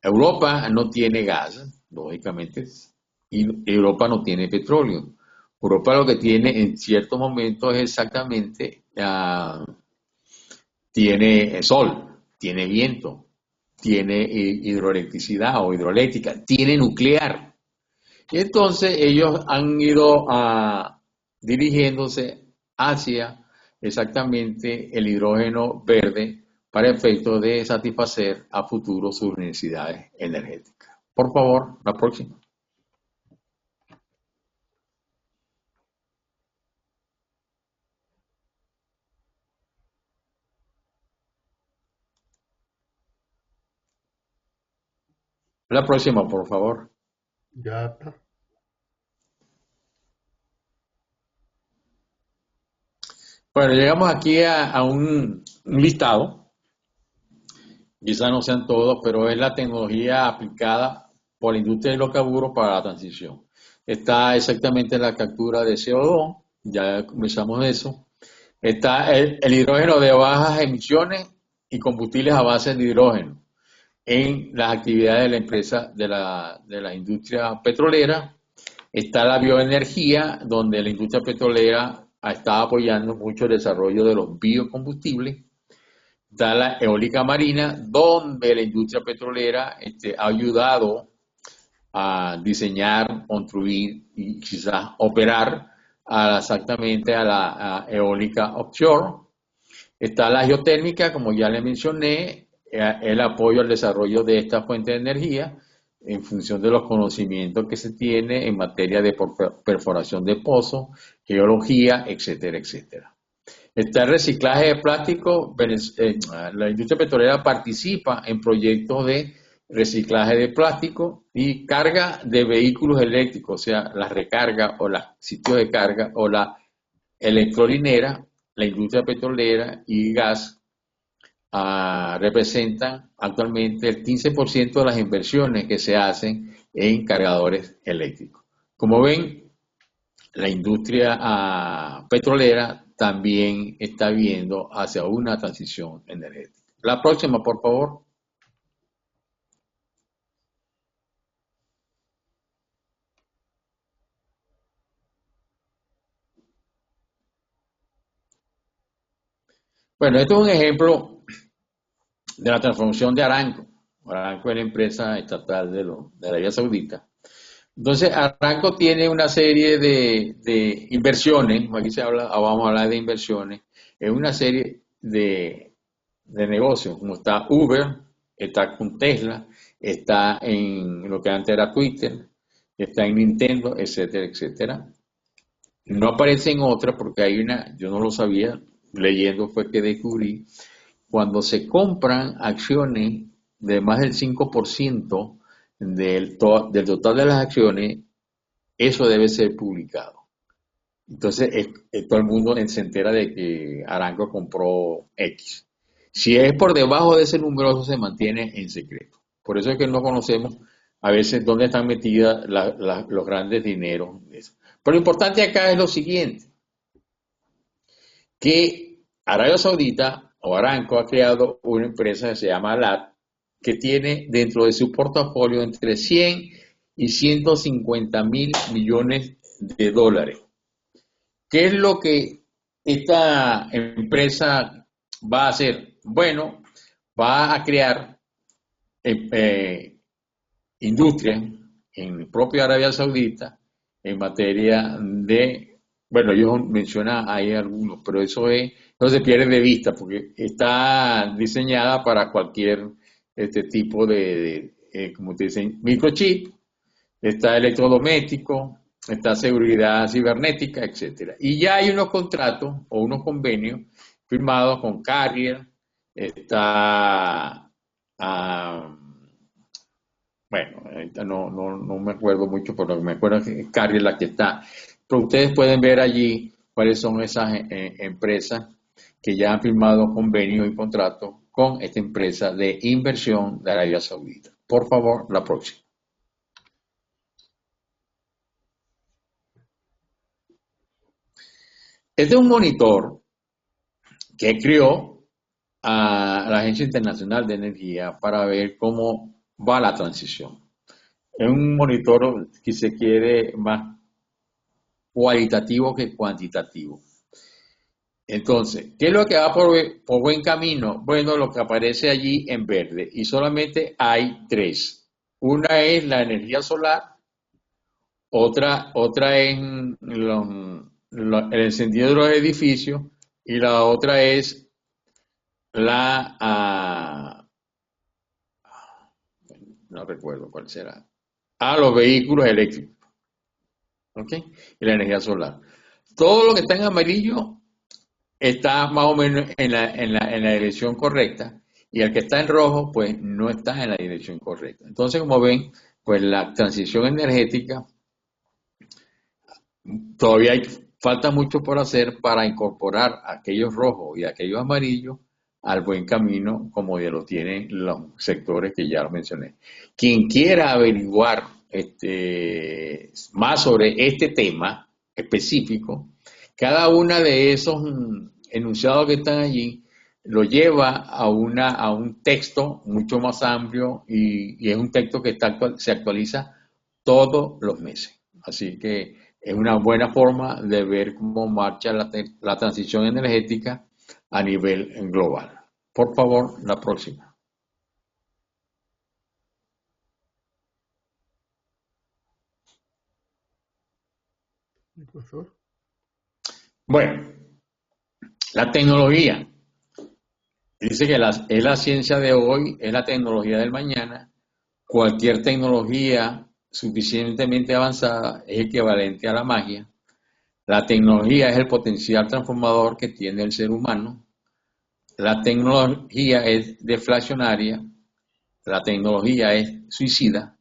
Europa no tiene gas, lógicamente, y Europa no tiene petróleo. Europa lo que tiene en ciertos momentos es exactamente, tiene sol, tiene viento, tiene hidroelectricidad o hidroeléctrica, tiene nuclear. Y entonces ellos han ido dirigiéndose hacia exactamente el hidrógeno verde para efecto de satisfacer a futuro sus necesidades energéticas. Por favor, la próxima. La próxima, por favor. Ya está. Bueno, llegamos aquí a un listado. Quizás no sean todos, pero es la tecnología aplicada por la industria de los hidrocarburos para la transición. Está exactamente la captura de CO2, ya comenzamos eso. Está el hidrógeno de bajas emisiones y combustibles a base de hidrógeno en las actividades de la empresa de la industria petrolera. Está la bioenergía, donde la industria petrolera está apoyando mucho el desarrollo de los biocombustibles. está la eólica marina, donde la industria petrolera ha ayudado a diseñar, construir y quizás operar exactamente a la eólica offshore. Está la geotérmica, como ya le mencioné, el apoyo al desarrollo de esta fuente de energía en función de los conocimientos que se tiene en materia de perforación de pozos, geología, etcétera, etcétera. Está el reciclaje de plástico. La industria petrolera participa en proyectos de reciclaje de plástico y carga de vehículos eléctricos, o sea, la recarga o los sitios de carga o la electrolinera. La industria petrolera y gas representan actualmente el 15% de las inversiones que se hacen en cargadores eléctricos. Como ven, la industria petrolera también está viendo hacia una transición energética. La próxima, por favor. Bueno, esto es un ejemplo de la transformación de Aramco. Aramco es la empresa estatal de Arabia Saudita. Entonces, Aramco tiene una serie de inversiones, aquí vamos a hablar de inversiones, es una serie de negocios, como está Uber, está con Tesla, está en lo que antes era Twitter, está en Nintendo, etcétera, etcétera. No aparece en otra porque hay una, yo no lo sabía, leyendo fue que descubrí, cuando se compran acciones de más del 5% del total de las acciones, eso debe ser publicado. Entonces, todo el mundo se entera de que Aramco compró X. Si es por debajo de ese número, eso se mantiene en secreto. Por eso es que no conocemos a veces dónde están metidos los grandes dineros. Pero lo importante acá es lo siguiente, que Arabia Saudita o Aramco ha creado una empresa que se llama Alat, que tiene dentro de su portafolio entre 100 y 150 mil millones de dólares. ¿Qué es lo que esta empresa va a hacer? Bueno, va a crear industria en el propio Arabia Saudita en materia de, bueno, ellos mencionan ahí algunos, pero no se pierde de vista porque está diseñada para cualquier tipo como te dicen, microchip, está electrodoméstico, está seguridad cibernética, etcétera. Y ya hay unos contratos o unos convenios firmados con Carrier, está, bueno, no me acuerdo mucho, pero me acuerdo que Carrier es la que está. Pero ustedes pueden ver allí cuáles son esas empresas que ya han firmado convenios y contratos con esta empresa de inversión de Arabia Saudita. Por favor, la próxima. Este es un monitor que creó a la Agencia Internacional de Energía para ver cómo va la transición. Es un monitor que se quiere más cualitativo que cuantitativo. Entonces, ¿qué es lo que va por buen camino? Bueno, lo que aparece allí en verde, y solamente hay tres. Una es la energía solar, otra es el encendido de los edificios, y la otra es no recuerdo cuál será, los vehículos eléctricos, ¿ok? Y la energía solar. Todo lo que está en amarillo está más o menos en la dirección correcta, y el que está en rojo, pues no está en la dirección correcta. Entonces, como ven, pues la transición energética, todavía falta mucho por hacer para incorporar aquellos rojos y aquellos amarillos al buen camino, como ya lo tienen los sectores que ya mencioné. Quien quiera averiguar más sobre este tema específico, cada una de esos enunciados que están allí lo lleva a un texto mucho más amplio, y es un texto que se actualiza todos los meses. Así que es una buena forma de ver cómo marcha la transición energética a nivel global. Por favor, la próxima. Profesor. Bueno, la tecnología. Dice que es la ciencia de hoy, es la tecnología del mañana. Cualquier tecnología suficientemente avanzada es equivalente a la magia. La tecnología es el potencial transformador que tiene el ser humano. La tecnología es deflacionaria. La tecnología es suicida.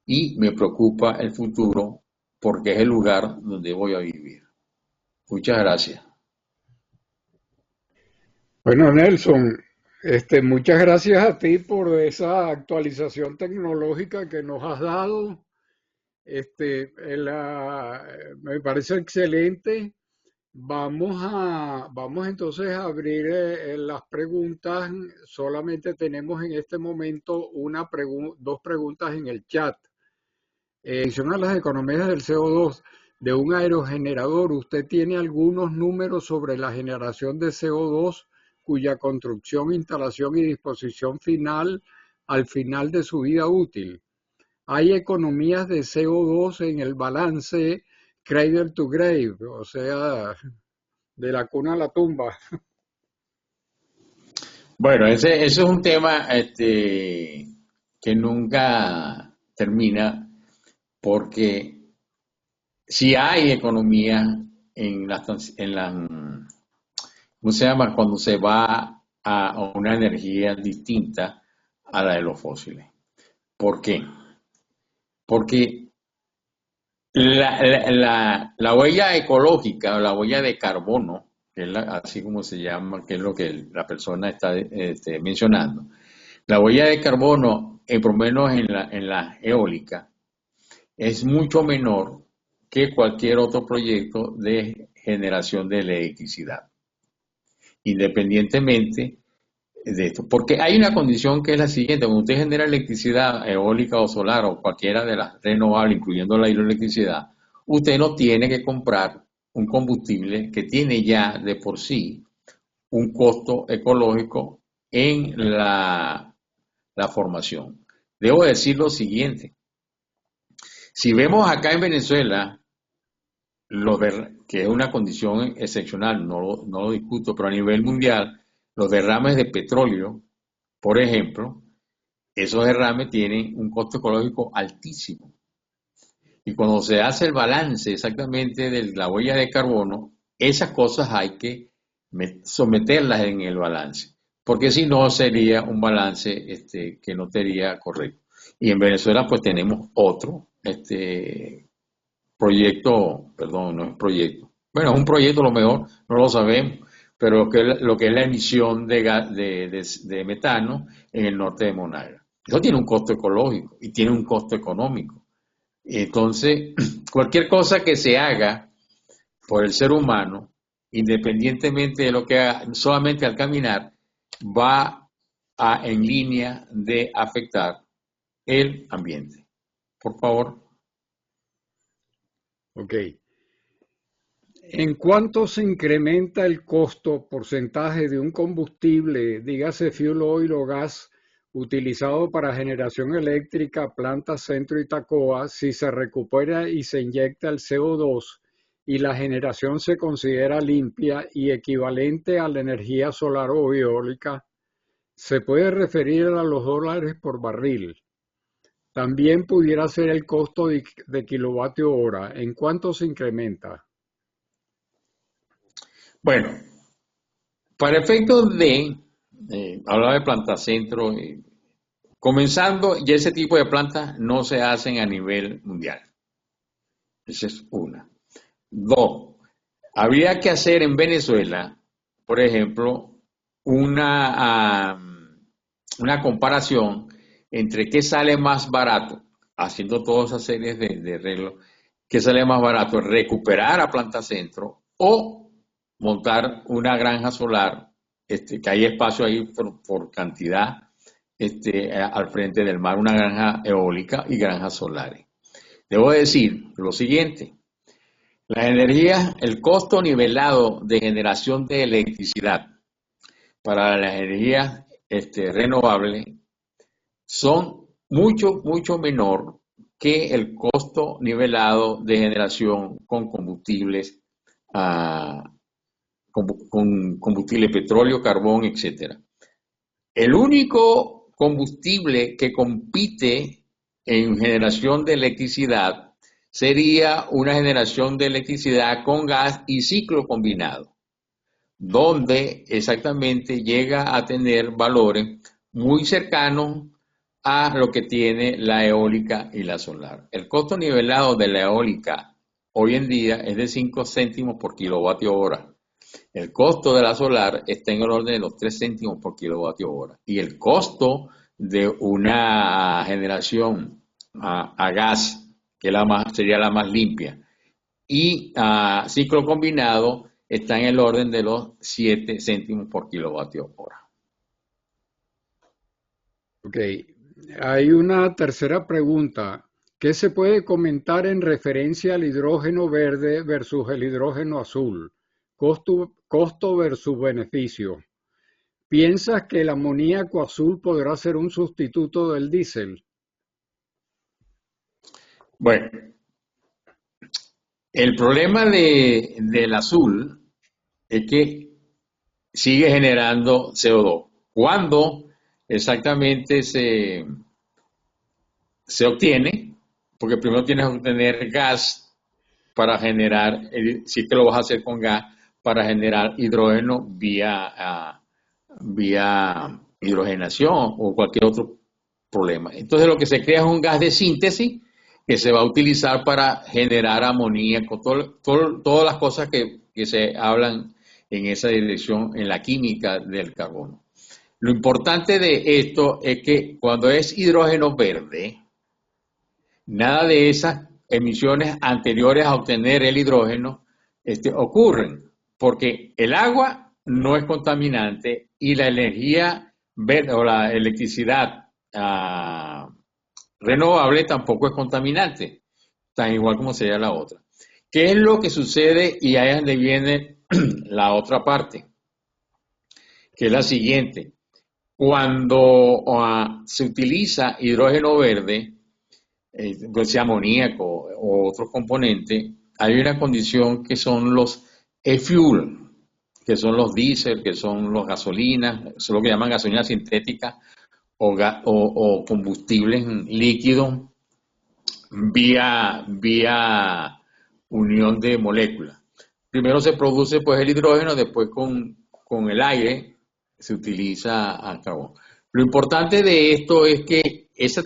Y me preocupa el futuro porque es el lugar donde voy a vivir. Muchas gracias. Bueno, Nelson, muchas gracias a ti por esa actualización tecnológica que nos has dado. Me parece excelente. Vamos entonces a abrir las preguntas. Solamente tenemos en este momento dos preguntas en el chat. En relación a las economías del CO2 de un aerogenerador, ¿usted tiene algunos números sobre la generación de CO2 cuya construcción, instalación y disposición final al final de su vida útil? Hay economías de CO2 en el balance cradle to grave, o sea, de la cuna a la tumba. Bueno, ese es un tema que nunca termina porque si hay economía ¿cómo se llama? Cuando se va a una energía distinta a la de los fósiles. ¿Por qué? Porque la huella ecológica, la huella de carbono, que es así como se llama, que es lo que la persona está mencionando, la huella de carbono, por lo menos en la eólica, es mucho menor que cualquier otro proyecto de generación de electricidad, independientemente de esto. Porque hay una condición que es la siguiente: cuando usted genera electricidad eólica o solar o cualquiera de las renovables, incluyendo la hidroelectricidad, usted no tiene que comprar un combustible que tiene ya de por sí un costo ecológico en la formación. Debo decir lo siguiente: si vemos acá en Venezuela, que es una condición excepcional, no lo discuto, pero a nivel mundial, los derrames de petróleo, por ejemplo, esos derrames tienen un costo ecológico altísimo. Y cuando se hace el balance exactamente de la huella de carbono, esas cosas hay que someterlas en el balance, porque si no sería un balance que no sería correcto. Y en Venezuela pues tenemos otro proyecto, perdón, no es proyecto. Bueno, es un proyecto, a lo mejor no lo sabemos, pero lo que es la emisión de metano en el norte de Monagas. Eso tiene un costo ecológico y tiene un costo económico. Entonces, cualquier cosa que se haga por el ser humano, independientemente de lo que haga, solamente al caminar, va en línea de afectar el ambiente. Por favor. Ok. ¿En cuánto se incrementa el costo porcentaje de un combustible, dígase fuel oil o gas, utilizado para generación eléctrica, planta Centro y Tacoa, si se recupera y se inyecta el CO2 y la generación se considera limpia y equivalente a la energía solar o eólica? Se puede referir a los dólares por barril. También pudiera ser el costo de kilovatio hora. ¿En cuánto se incrementa? Bueno, para efectos hablar de plantacentro, comenzando, ya ese tipo de plantas no se hacen a nivel mundial. Esa es una. Dos, habría que hacer en Venezuela, por ejemplo, una comparación entre qué sale más barato, haciendo todas esas series de arreglos, qué sale más barato, recuperar a Plantacentro o montar una granja solar, que hay espacio ahí por cantidad, al frente del mar, una granja eólica y granjas solares. Debo decir lo siguiente: la energía, el costo nivelado de generación de electricidad para las energías renovables son mucho menor que el costo nivelado de generación con combustibles, ah, con combustible petróleo, carbón, etcétera. El único combustible que compite en generación de electricidad sería una generación de electricidad con gas y ciclo combinado, donde exactamente llega a tener valores muy cercanos a lo que tiene la eólica y la solar. El costo nivelado de la eólica hoy en día es de 5 céntimos por kilovatio hora. El costo de la solar está en el orden de los 3 céntimos por kilovatio hora. Y el costo de una generación a gas, que sería la más limpia, y a ciclo combinado, está en el orden de los 7 céntimos por kilovatio hora. Ok, hay una tercera pregunta. ¿Qué se puede comentar en referencia al hidrógeno verde versus el hidrógeno azul? Costo versus beneficio. ¿Piensas que el amoníaco azul podrá ser un sustituto del diésel? Bueno, el problema del azul es que sigue generando CO2. ¿Cuándo exactamente se obtiene? Porque primero tienes que obtener gas para generar, si es que lo vas a hacer con gas, para generar hidrógeno vía hidrogenación o cualquier otro problema. Entonces lo que se crea es un gas de síntesis que se va a utilizar para generar amoníaco, todas las cosas que se hablan en esa dirección en la química del carbono. Lo importante de esto es que cuando es hidrógeno verde, nada de esas emisiones anteriores a obtener el hidrógeno ocurren, porque el agua no es contaminante y la energía verde o la electricidad renovable tampoco es contaminante, tan igual como sería la otra. ¿Qué es lo que sucede? Y ahí es donde viene la otra parte, que es la siguiente. Cuando se utiliza hidrógeno verde, sea amoníaco o otros componentes, hay una condición que son los e-fuel, que son los diésel, que son los gasolinas, eso es lo que llaman gasolina sintética o combustibles líquidos vía unión de moléculas. Primero se produce pues el hidrógeno, después con el aire se utiliza el carbón. Lo importante de esto es que ese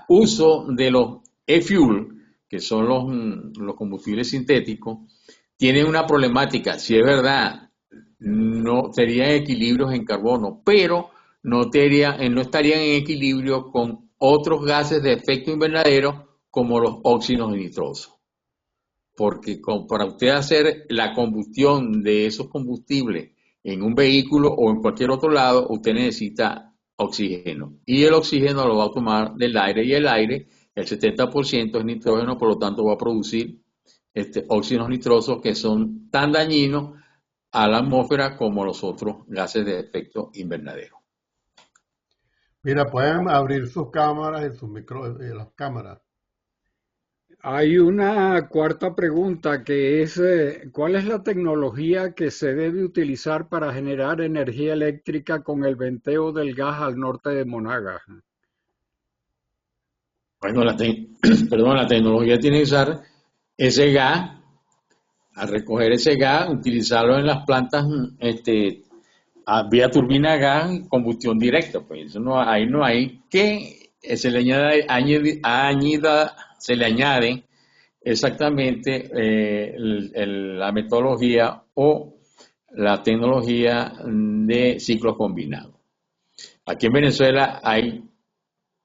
uso de los e-fuel, que son los combustibles sintéticos, tiene una problemática. Si es verdad, no serían equilibrios en carbono, pero no estarían en equilibrio con otros gases de efecto invernadero como los óxidos nitrosos. Porque para usted hacer la combustión de esos combustibles en un vehículo o en cualquier otro lado, usted necesita oxígeno. Y el oxígeno lo va a tomar del aire y el aire, el 70% es nitrógeno, por lo tanto va a producir óxidos nitrosos que son tan dañinos a la atmósfera como los otros gases de efecto invernadero. Mira, pueden abrir sus cámaras y sus micro, las cámaras. Hay una cuarta pregunta que es, ¿cuál es la tecnología que se debe utilizar para generar energía eléctrica con el venteo del gas al norte de Monagas? Bueno, la tecnología tiene que usar ese gas, al recoger ese gas, utilizarlo en las plantas vía turbina a gas, combustión directa. Pues eso ahí no hay que se le se le añade exactamente la metodología o la tecnología de ciclos combinados. Aquí en Venezuela hay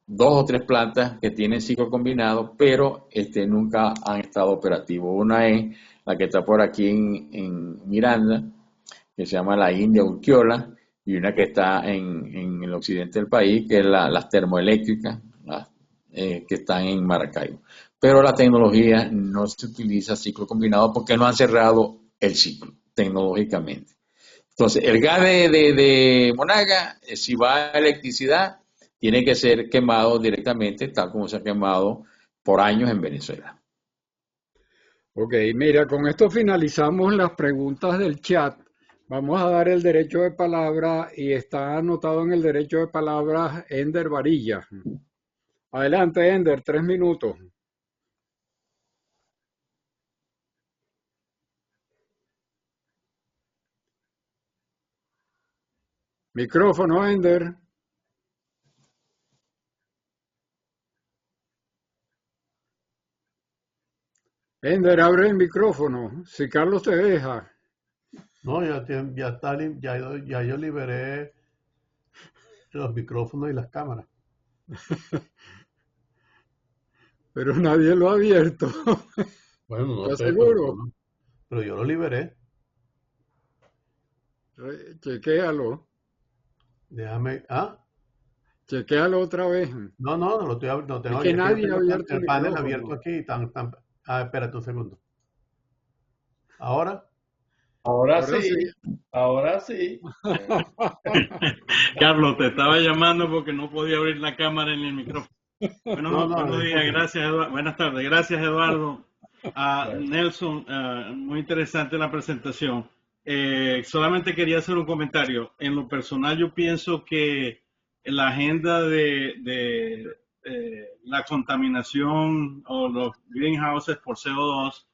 2 o 3 plantas que tienen ciclo combinado, pero nunca han estado operativos. Una es la que está por aquí en Miranda, que se llama la India Urquiola, y una que está en el occidente del país, que es las termoeléctricas, que están en Maracaibo. Pero la tecnología no se utiliza ciclo combinado porque no han cerrado el ciclo tecnológicamente. Entonces, el gas de Monaga, si va a electricidad, tiene que ser quemado directamente, tal como se ha quemado por años en Venezuela. Ok, mira, con esto finalizamos las preguntas del chat. Vamos a dar el derecho de palabra y está anotado en el derecho de palabra Ender Varilla. Adelante, Ender, 3 minutos. Micrófono, Ender. Ender, abre el micrófono. Si Carlos te deja. No, ya está, ya yo liberé los micrófonos y las cámaras. Pero nadie lo ha abierto. Bueno, no ¿Estás sé, seguro? pero yo lo liberé. Chequéalo. Déjame, Chequéalo otra vez. no lo no Es tengo, que es que no nadie ha tengo abierto el el panel abierto micrófono. aquí, espérate un segundo. Ahora, Ahora Ahora sí. sí, ahora sí. Carlos, te estaba llamando porque no podía abrir la cámara ni el micrófono. no, Buenos días, disculpe. gracias Eduardo. Buenas tardes, gracias Eduardo. Bueno, Nelson, muy interesante la presentación. Solamente quería hacer un comentario. En lo personal yo pienso que la agenda de la contaminación o los greenhouses por CO2,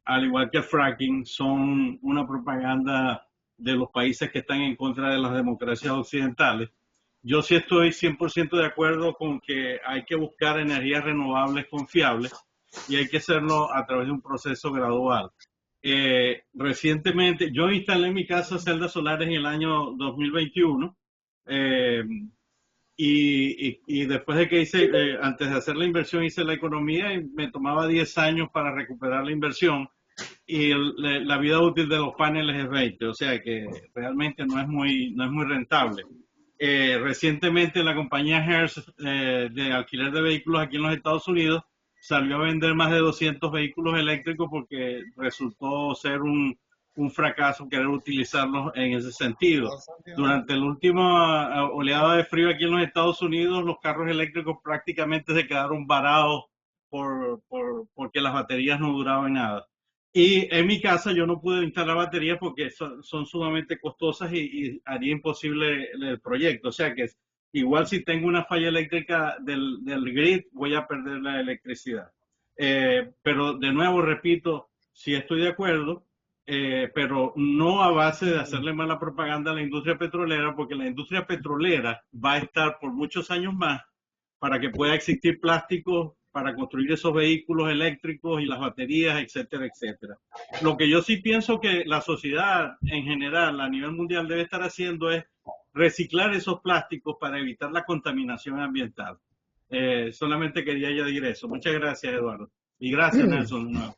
al igual que el fracking, son una propaganda de los países que están en contra de las democracias occidentales. Yo sí estoy 100% de acuerdo con que hay que buscar energías renovables confiables y hay que hacerlo a través de un proceso gradual. Recientemente, yo instalé en mi casa celdas solares en el año 2021 eh, y después de que antes de hacer la inversión, hice la economía y me tomaba 10 años para recuperar la inversión y la vida útil de los paneles es 20, o sea que realmente no es muy rentable. Recientemente la compañía Hertz de alquiler de vehículos aquí en los Estados Unidos salió a vender más de 200 vehículos eléctricos porque resultó ser un fracaso querer utilizarlos en ese sentido. Durante la última oleada de frío aquí en los Estados Unidos, los carros eléctricos prácticamente se quedaron varados porque las baterías no duraban nada. Y en mi casa yo no pude instalar baterías porque son sumamente costosas y haría imposible el proyecto. O sea que igual si tengo una falla eléctrica del grid, voy a perder la electricidad. Pero de nuevo, repito, sí estoy de acuerdo, pero no a base de hacerle mala propaganda a la industria petrolera, porque la industria petrolera va a estar por muchos años más para que pueda existir plástico para construir esos vehículos eléctricos y las baterías, etcétera, etcétera. Lo que yo sí pienso que la sociedad en general a nivel mundial debe estar haciendo es reciclar esos plásticos para evitar la contaminación ambiental. Solamente quería añadir eso. Muchas gracias, Eduardo. Y gracias, Nelson, de nuevo.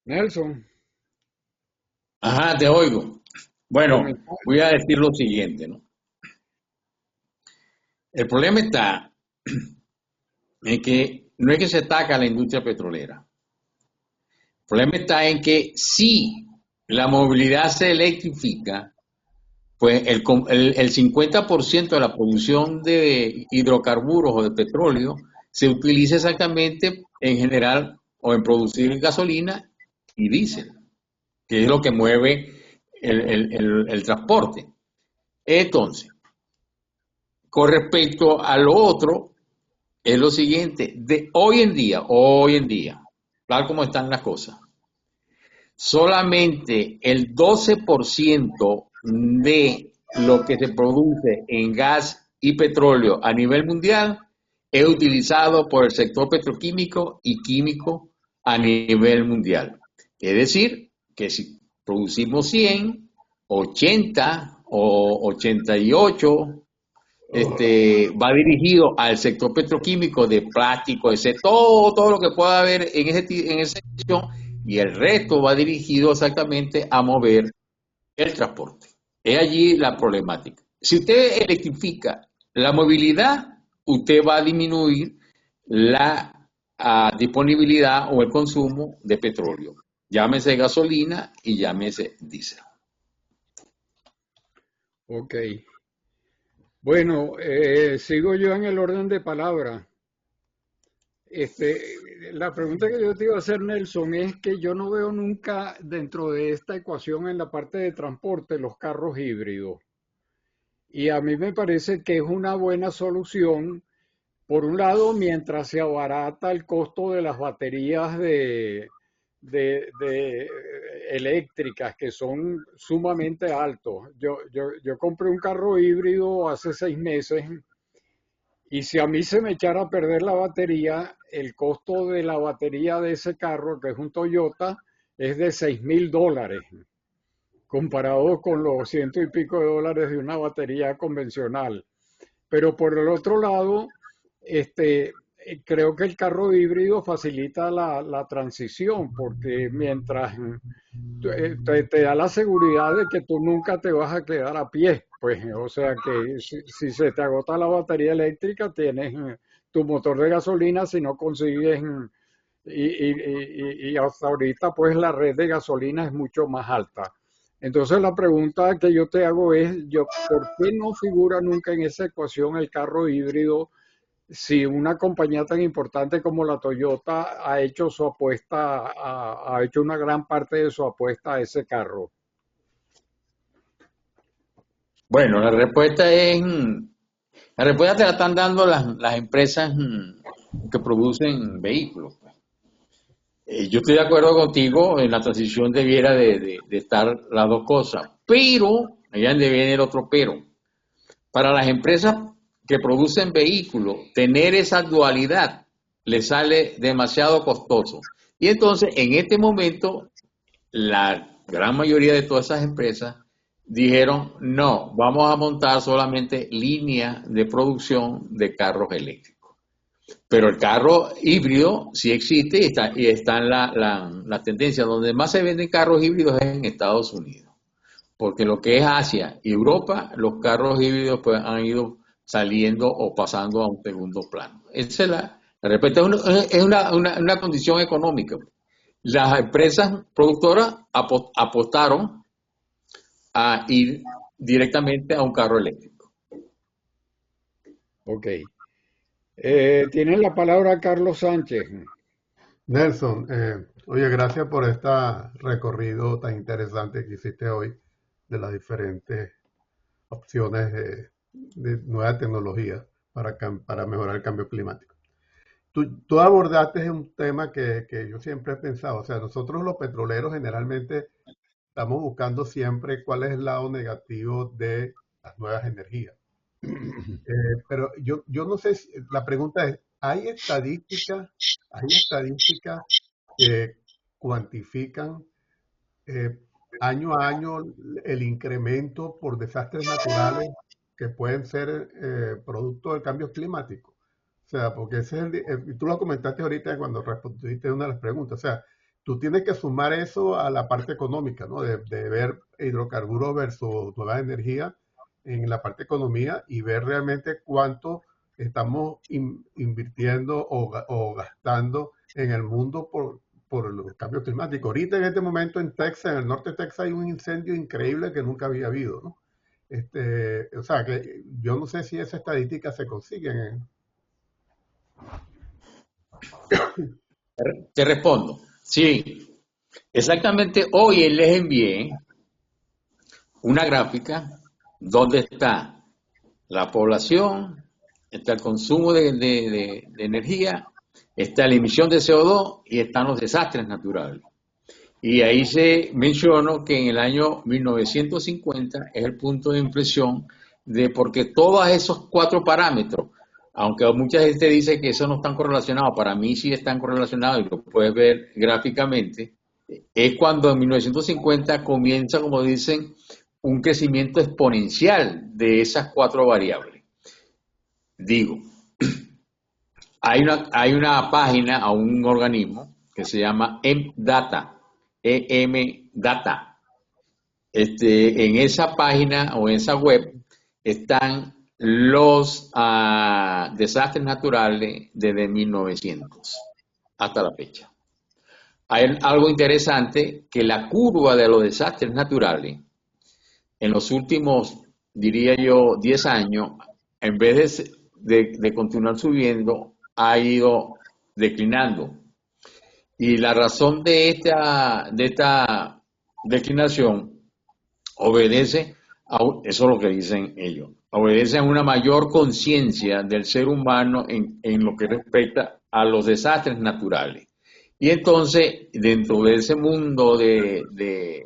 Nelson, Ajá, te oigo. Bueno, comentario. voy a decir lo siguiente, ¿no? El problema está en que no es que se ataca a la industria petrolera. El problema está en que si la movilidad se electrifica, pues el 50% de la producción de hidrocarburos o de petróleo se utiliza exactamente en general o en producir gasolina y diésel, que es lo que mueve el transporte. Entonces, con respecto a lo otro, es lo siguiente, de hoy en día, tal como están las cosas, solamente el 12% de lo que se produce en gas y petróleo a nivel mundial es utilizado por el sector petroquímico y químico a nivel mundial. Es decir, que si producimos 100, 80 o 88 va dirigido al sector petroquímico de plástico, todo lo que pueda haber en esa sección, y el resto va dirigido exactamente a mover el transporte. Es allí la problemática. Si usted electrifica la movilidad, usted va a disminuir la disponibilidad o el consumo de petróleo. Llámese gasolina y llámese diésel. Ok. Bueno, sigo yo en el orden de palabras. La pregunta que yo te iba a hacer, Nelson, es que yo no veo nunca dentro de esta ecuación en la parte de transporte los carros híbridos. Y a mí me parece que es una buena solución, por un lado, mientras se abarata el costo de las baterías de eléctricas, que son sumamente altos. Yo compré un carro híbrido hace 6 meses. Y si a mí se me echara a perder la batería, el costo de la batería de ese carro, que es un Toyota, es de $6,000, comparado con los ciento y pico de dólares de una batería convencional. Pero por el otro lado, creo que el carro híbrido facilita la transición, porque mientras te da la seguridad de que tú nunca te vas a quedar a pie, pues, o sea que si se te agota la batería eléctrica, tienes tu motor de gasolina, si no consigues, y hasta ahorita, pues, la red de gasolina es mucho más alta. Entonces la pregunta que yo te hago es, ¿por qué no figura nunca en esa ecuación el carro híbrido si una compañía tan importante como la Toyota ha hecho su apuesta, ha hecho una gran parte de su apuesta a ese carro? Bueno, la respuesta te la están dando las empresas que producen vehículos. Yo estoy de acuerdo contigo, en la transición debiera de estar las dos cosas, pero, allá donde viene el otro pero, para las empresas que producen vehículos, tener esa dualidad les sale demasiado costoso. Y entonces, en este momento, la gran mayoría de todas esas empresas dijeron, no, vamos a montar solamente líneas de producción de carros eléctricos. Pero el carro híbrido sí existe y está en la tendencia. Donde más se venden carros híbridos es en Estados Unidos. Porque lo que es Asia y Europa, los carros híbridos pues, han ido saliendo o pasando a un segundo plano. Esa es la respuesta. Es una condición económica. Las empresas productoras apostaron a ir directamente a un carro eléctrico. Ok. Tiene la palabra Carlos Sánchez. Nelson, oye, gracias por este recorrido tan interesante que hiciste hoy de las diferentes opciones de nueva tecnología para mejorar el cambio climático. Tú abordaste un tema que yo siempre he pensado, o sea, nosotros los petroleros generalmente estamos buscando siempre cuál es el lado negativo de las nuevas energías. Pero yo no sé, la pregunta es, ¿hay estadísticas que cuantifican año a año el incremento por desastres naturales que pueden ser producto del cambio climático? O sea, porque ese es tú lo comentaste ahorita cuando respondiste una de las preguntas. O sea, tú tienes que sumar eso a la parte económica, ¿no? De ver hidrocarburos versus nueva energía en la parte economía y ver realmente cuánto estamos invirtiendo o gastando en el mundo por el cambio climático. Ahorita en este momento en Texas, en el norte de Texas, hay un incendio increíble que nunca había habido, ¿no? O sea, que yo no sé si esas estadísticas se consiguen. Te respondo. Sí, exactamente. Hoy les envié una gráfica donde está la población, está el consumo de energía, está la emisión de CO2 y están los desastres naturales. Y ahí se mencionó que en el año 1950 es el punto de inflexión porque todos esos 4 parámetros, aunque mucha gente dice que eso no están correlacionados, para mí sí están correlacionados y lo puedes ver gráficamente, es cuando en 1950 comienza, como dicen, un crecimiento exponencial de esas 4 variables. Digo, hay una página a un organismo que se llama EMDATA. EMDATA. En esa página o en esa web están los desastres naturales desde 1900. hasta la fecha. Hay algo interesante, que la curva de los desastres naturales en los últimos, diría yo, 10 años, en vez de continuar subiendo, ha ido declinando. Y la razón de esta declinación obedece eso es lo que dicen ellos, obedece a una mayor conciencia del ser humano en lo que respecta a los desastres naturales. Y entonces, dentro de ese mundo de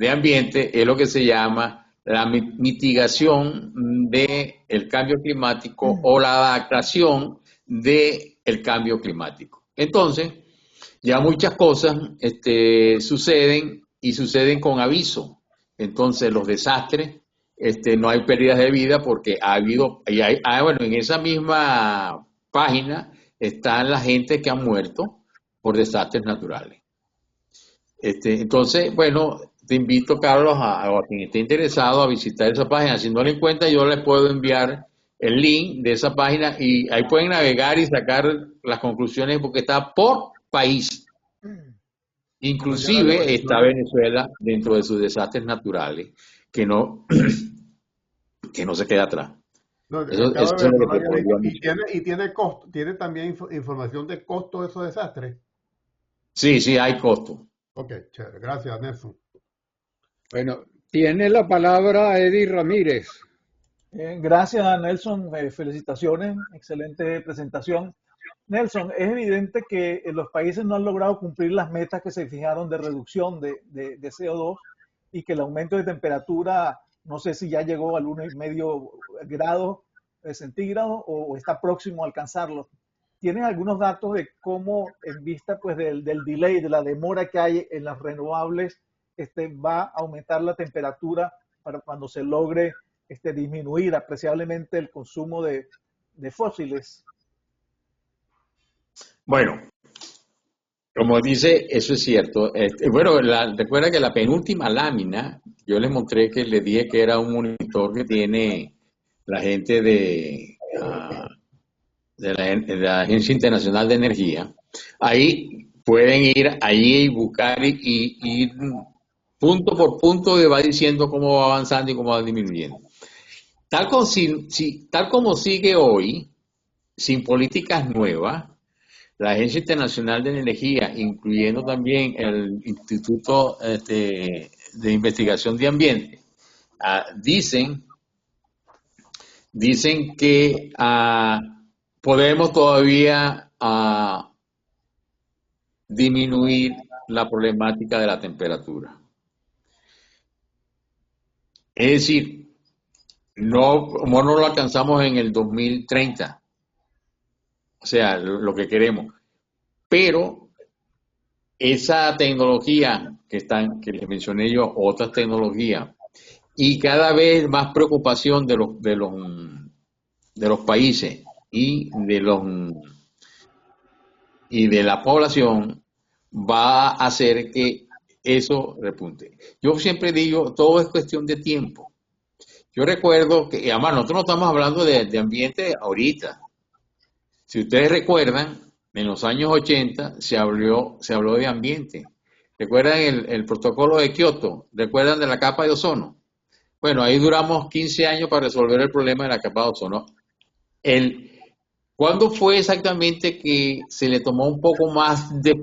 ambiente, es lo que se llama la mitigación del cambio climático o la adaptación del cambio climático. Entonces, ya muchas cosas suceden y suceden con aviso. Entonces, los desastres, no hay pérdidas de vida porque ha habido, bueno, en esa misma página están la gente que ha muerto por desastres naturales. Entonces, bueno, te invito, Carlos, a quien esté interesado a visitar esa página. Si no la encuentra, yo les puedo enviar el link de esa página y ahí pueden navegar y sacar las conclusiones porque está por país. Inclusive está Venezuela dentro de sus desastres naturales, que no se queda atrás. No, Eso es lo que te podría decir. y tiene costo, tiene también información de costo de esos desastres. Sí, hay costo. Ok, chévere. Gracias, Nelson. Bueno, tiene la palabra Eddie Ramírez. Gracias a Nelson, felicitaciones, excelente presentación. Nelson, es evidente que los países no han logrado cumplir las metas que se fijaron de reducción de CO2 y que el aumento de temperatura, no sé si ya llegó al 1,5 grados centígrados o está próximo a alcanzarlo. ¿Tienen algunos datos de cómo, en vista pues del delay, de la demora que hay en las renovables, va a aumentar la temperatura para cuando se logre disminuir apreciablemente el consumo de fósiles? Bueno, como dice, eso es cierto. Bueno, recuerda que la penúltima lámina, yo les mostré que les dije que era un monitor que tiene la gente de la Agencia Internacional de Energía. Ahí pueden ir allí y buscar y punto por punto va diciendo cómo va avanzando y cómo va disminuyendo. Tal como sigue hoy, sin políticas nuevas, la Agencia Internacional de Energía, incluyendo también el Instituto de Investigación de Ambiente, dicen que podemos todavía disminuir la problemática de la temperatura. Es decir, como no lo alcanzamos en el 2030, o sea, lo que queremos. Pero esa tecnología que les mencioné yo, otras tecnologías, y cada vez más preocupación de los países y de la población, va a hacer que eso repunte. Yo siempre digo, todo es cuestión de tiempo. Yo recuerdo que, además, nosotros no estamos hablando de ambiente ahorita. Si ustedes recuerdan, en los años 80 se habló de ambiente. ¿Recuerdan el protocolo de Kioto? ¿Recuerdan de la capa de ozono? Bueno, ahí duramos 15 años para resolver el problema de la capa de ozono. ¿Cuándo fue exactamente que se le tomó un poco más de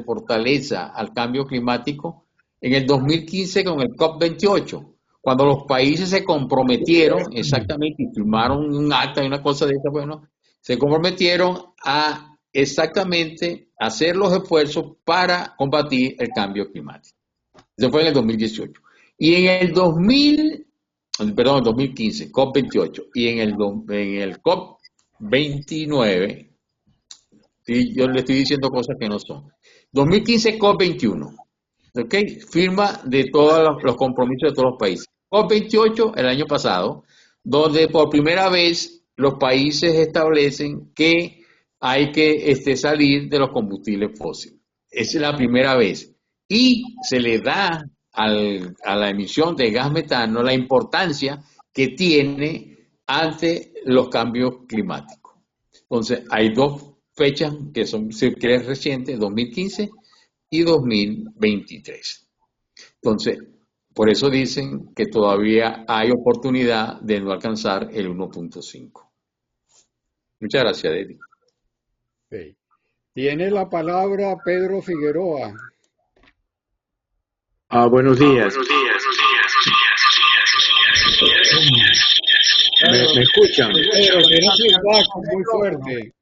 fortaleza al cambio climático? En el 2015 con el COP28, cuando los países se comprometieron exactamente y firmaron un acta y una cosa de esta, bueno, se comprometieron a exactamente hacer los esfuerzos para combatir el cambio climático. Eso fue en el 2018. Y en el 2015, COP28, y en el COP29, yo le estoy diciendo cosas que no son. 2015, COP21, ¿ok? Firma de todos los compromisos de todos los países. COP28, el año pasado, donde por primera vez los países establecen que hay que salir de los combustibles fósiles. Esa es la primera vez. Y se le da a la emisión de gas metano la importancia que tiene ante los cambios climáticos. Entonces, hay dos fechas que son, si quieres, recientes, 2015 y 2023. Entonces, por eso dicen que todavía hay oportunidad de no alcanzar el 1.5. Muchas gracias, Eddie. Ok. Tiene la palabra Pedro Figueroa. Buenos días. ¿Me escuchan? Pedro, tienes feedback muy fuerte.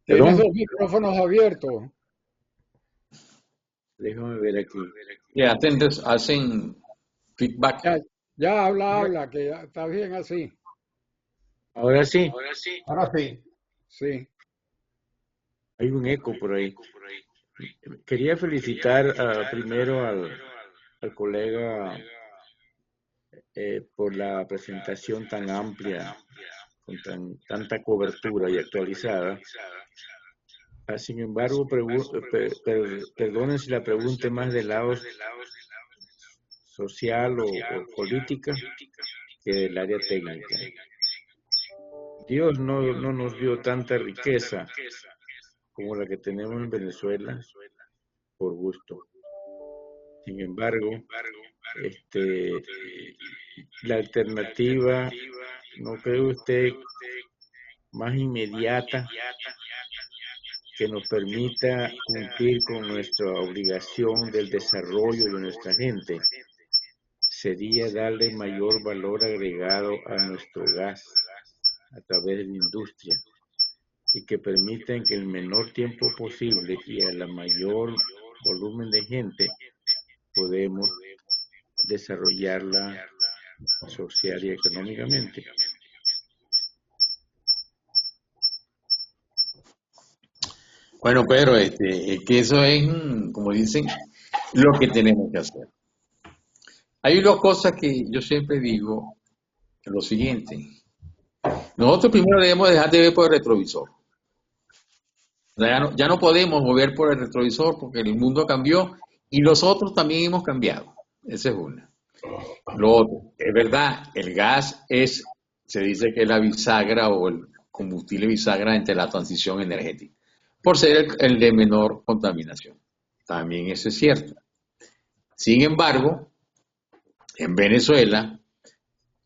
Tienes ¿Perdón? dos micrófonos abiertos. Déjame ver aquí. Y hacen feedback. Ya habla, que ya está bien así. Ahora sí, Ahora sí. Sí. hay un eco por ahí. Quería felicitar primero al colega por la presentación tan amplia, con tanta cobertura y actualizada. Sin embargo, perdonen si la pregunta es más del lado social o política que del área técnica. Dios no nos dio tanta riqueza como la que tenemos en Venezuela por gusto. Sin embargo, la alternativa, ¿no cree usted más inmediata que nos permita cumplir con nuestra obligación del desarrollo de nuestra gente? Sería darle mayor valor agregado a nuestro gas a través de la industria y que permitan que el menor tiempo posible y a la mayor volumen de gente podemos desarrollarla social y económicamente. Bueno, Pedro, es que eso es, como dicen, lo que tenemos que hacer. Hay dos cosas que yo siempre digo, lo siguiente. Nosotros primero debemos dejar de ver por el retrovisor. Ya no podemos mover por el retrovisor porque el mundo cambió y nosotros también hemos cambiado. Esa es una. Lo otro, es verdad, el gas se dice que es la bisagra o el combustible bisagra entre la transición energética, por ser el de menor contaminación. También eso es cierto. Sin embargo, en Venezuela,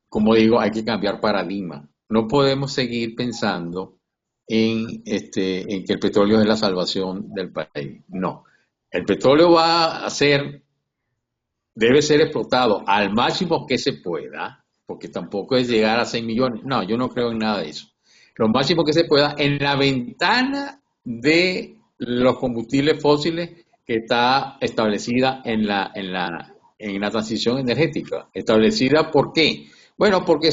como digo, hay que cambiar paradigma. No podemos seguir pensando en que el petróleo es la salvación del país. No. El petróleo debe ser explotado al máximo que se pueda, porque tampoco es llegar a 6 millones. No, yo no creo en nada de eso. Lo máximo que se pueda en la ventana de los combustibles fósiles que está establecida en la transición energética. ¿Establecida por qué? Bueno, porque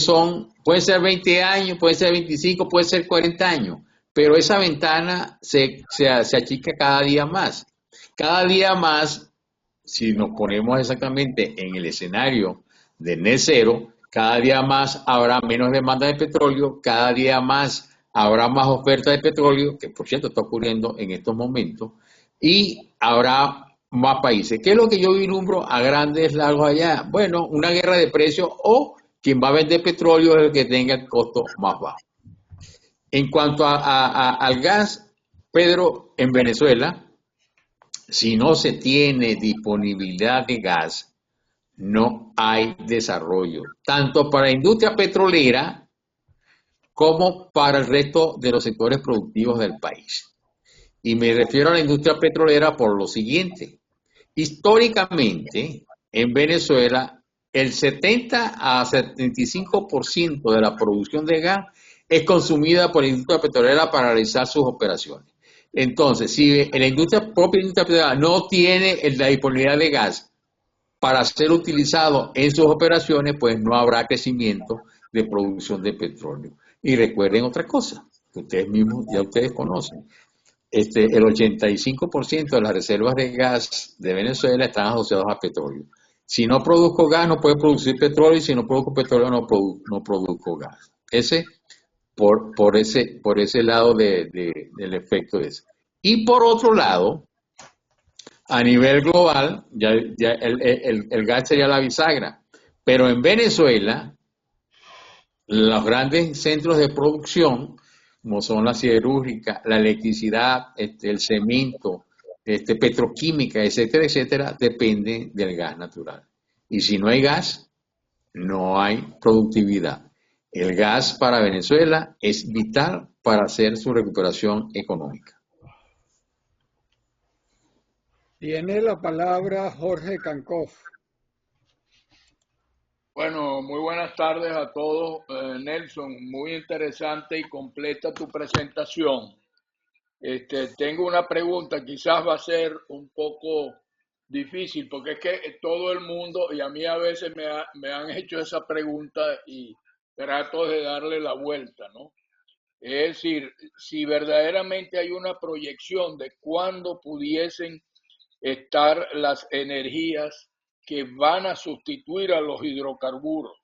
pueden ser 20 años, pueden ser 25, pueden ser 40 años, pero esa ventana se achica cada día más. Cada día más, si nos ponemos exactamente en el escenario de net cero, cada día más habrá menos demanda de petróleo, cada día más habrá más oferta de petróleo, que por cierto está ocurriendo en estos momentos, y habrá más países. ¿Qué es lo que yo vislumbro a grandes rasgos allá? Bueno, una guerra de precios o quien va a vender petróleo es el que tenga el costo más bajo. En cuanto al gas, Pedro, en Venezuela, si no se tiene disponibilidad de gas, no hay desarrollo, tanto para la industria petrolera como para el resto de los sectores productivos del país. Y me refiero a la industria petrolera por lo siguiente. Históricamente, en Venezuela, el 70 a 75% de la producción de gas es consumida por la industria petrolera para realizar sus operaciones. Entonces, si la propia industria petrolera no tiene la disponibilidad de gas para ser utilizado en sus operaciones, pues no habrá crecimiento de producción de petróleo. Y recuerden otra cosa, que ustedes conocen. El 85% de las reservas de gas de Venezuela están asociadas a petróleo. Si no produzco gas, no puedo producir petróleo, y si no produzco petróleo, no produzco gas. Por ese lado del efecto ese. Y por otro lado, a nivel global, ya el gas sería la bisagra. Pero en Venezuela, los grandes centros de producción como son la siderúrgica, la electricidad, el cemento, petroquímica, etcétera, etcétera, dependen del gas natural. Y si no hay gas, no hay productividad. El gas para Venezuela es vital para hacer su recuperación económica. Tiene la palabra Jorge Cancoff. Bueno, muy buenas tardes a todos. Nelson, muy interesante y completa tu presentación. Tengo una pregunta, quizás va a ser un poco difícil, porque es que todo el mundo, y a mí a veces me han hecho esa pregunta y trato de darle la vuelta, ¿no? Es decir, si verdaderamente hay una proyección de cuándo pudiesen estar las energías que van a sustituir a los hidrocarburos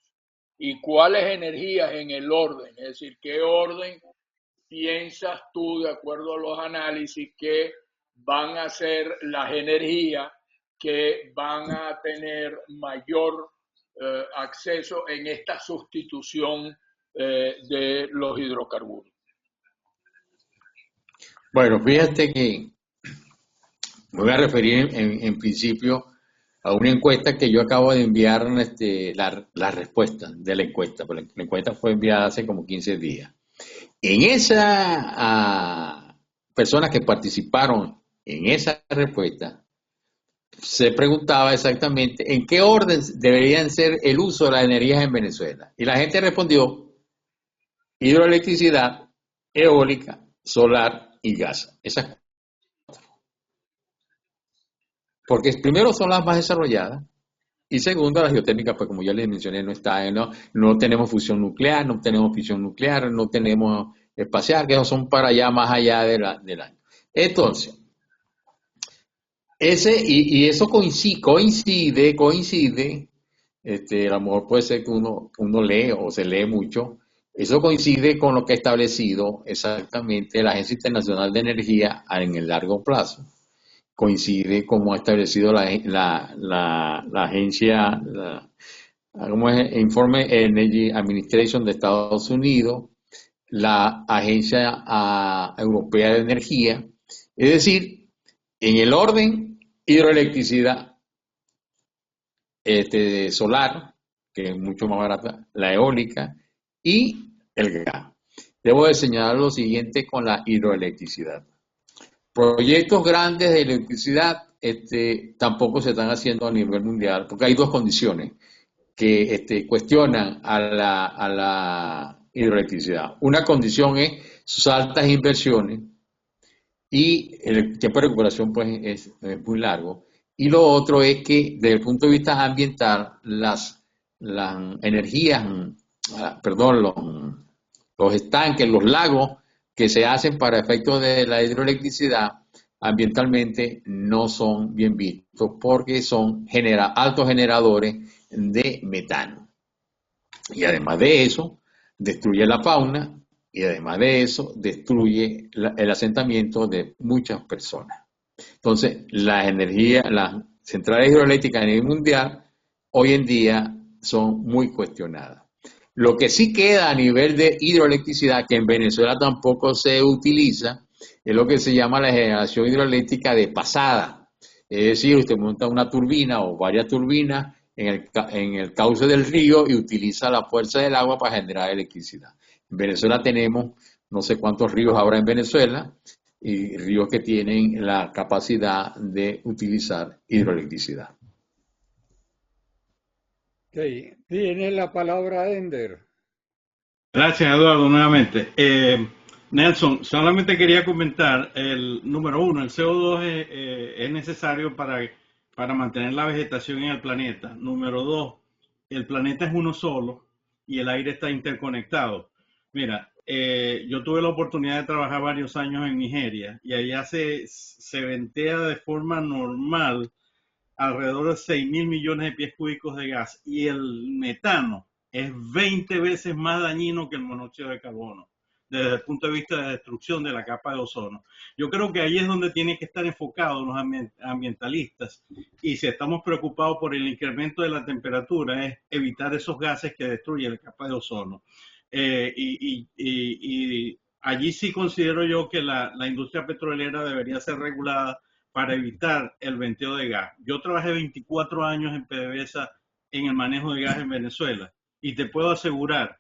y cuáles energías en el orden, es decir, qué orden piensas tú, de acuerdo a los análisis, que van a ser las energías que van a tener mayor acceso en esta sustitución de los hidrocarburos. Bueno, fíjate que me voy a referir en principio a una encuesta que yo acabo de enviar, la respuesta de la encuesta, porque la encuesta fue enviada hace como 15 días. En esa personas que participaron en esa respuesta, se preguntaba exactamente en qué orden deberían ser el uso de las energías en Venezuela. Y la gente respondió hidroelectricidad, eólica, solar y gas. Esas, porque primero son las más desarrolladas y segundo las geotérmicas, pues como ya les mencioné, no tenemos fusión nuclear, no tenemos fisión nuclear, no tenemos espacial, que son para allá más allá del año. Entonces, y eso coincide, a lo mejor puede ser que uno lee o se lee mucho, eso coincide con lo que ha establecido exactamente la Agencia Internacional de Energía en el largo plazo. Coincide como ha establecido la agencia, ¿cómo es? Informe Energy Administration de Estados Unidos, la Agencia Europea de Energía, es decir, en el orden hidroelectricidad, solar, que es mucho más barata, la eólica y el gas. Debo de señalar lo siguiente con la hidroelectricidad. Proyectos grandes de electricidad tampoco se están haciendo a nivel mundial, porque hay dos condiciones que cuestionan a la hidroelectricidad. Una condición es sus altas inversiones y el tiempo de recuperación pues es muy largo. Y lo otro es que desde el punto de vista ambiental, las energías, los estanques, los lagos que se hacen para efectos de la hidroelectricidad, ambientalmente no son bien vistos porque son altos generadores de metano. Y además de eso, destruye la fauna y además de eso, destruye el asentamiento de muchas personas. Entonces, las centrales hidroeléctricas a nivel mundial hoy en día son muy cuestionadas. Lo que sí queda a nivel de hidroelectricidad, que en Venezuela tampoco se utiliza, es lo que se llama la generación hidroeléctrica de pasada. Es decir, usted monta una turbina o varias turbinas en el cauce del río y utiliza la fuerza del agua para generar electricidad. En Venezuela tenemos no sé cuántos ríos habrá en Venezuela y ríos que tienen la capacidad de utilizar hidroelectricidad. Okay. Tiene la palabra Ender. Gracias, Eduardo, nuevamente. Nelson, solamente quería comentar, el número uno, el CO2 es necesario para mantener la vegetación en el planeta. Número dos, el planeta es uno solo y el aire está interconectado. Mira, yo tuve la oportunidad de trabajar varios años en Nigeria y allá se ventea de forma normal alrededor de 6.000 millones de pies cúbicos de gas y el metano es 20 veces más dañino que el monóxido de carbono desde el punto de vista de destrucción de la capa de ozono. Yo creo que ahí es donde tienen que estar enfocados los ambientalistas y si estamos preocupados por el incremento de la temperatura es evitar esos gases que destruyen la capa de ozono. Y allí sí considero yo que la industria petrolera debería ser regulada para evitar el venteo de gas. Yo trabajé 24 años en PDVSA en el manejo de gas en Venezuela y te puedo asegurar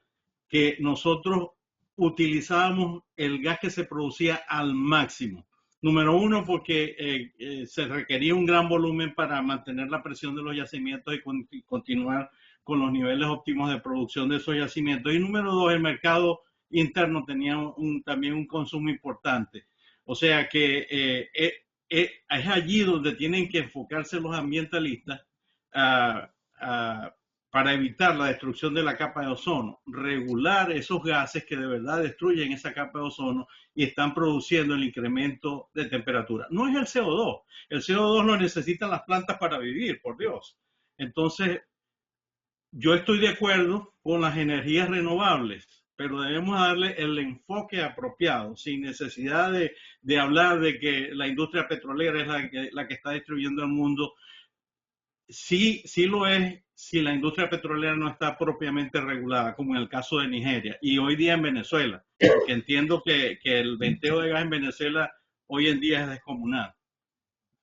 que nosotros utilizábamos el gas que se producía al máximo. Número uno, porque se requería un gran volumen para mantener la presión de los yacimientos y continuar con los niveles óptimos de producción de esos yacimientos. Y número dos, el mercado interno tenía también un consumo importante. O sea que es allí donde tienen que enfocarse los ambientalistas para evitar la destrucción de la capa de ozono, regular esos gases que de verdad destruyen esa capa de ozono y están produciendo el incremento de temperatura. No es el CO2, el CO2 lo necesitan las plantas para vivir, por Dios. Entonces, yo estoy de acuerdo con las energías renovables, pero debemos darle el enfoque apropiado, sin necesidad de hablar de que la industria petrolera es la que está destruyendo el mundo. Sí lo es si la industria petrolera no está propiamente regulada, como en el caso de Nigeria y hoy día en Venezuela, porque entiendo que el venteo de gas en Venezuela hoy en día es descomunal.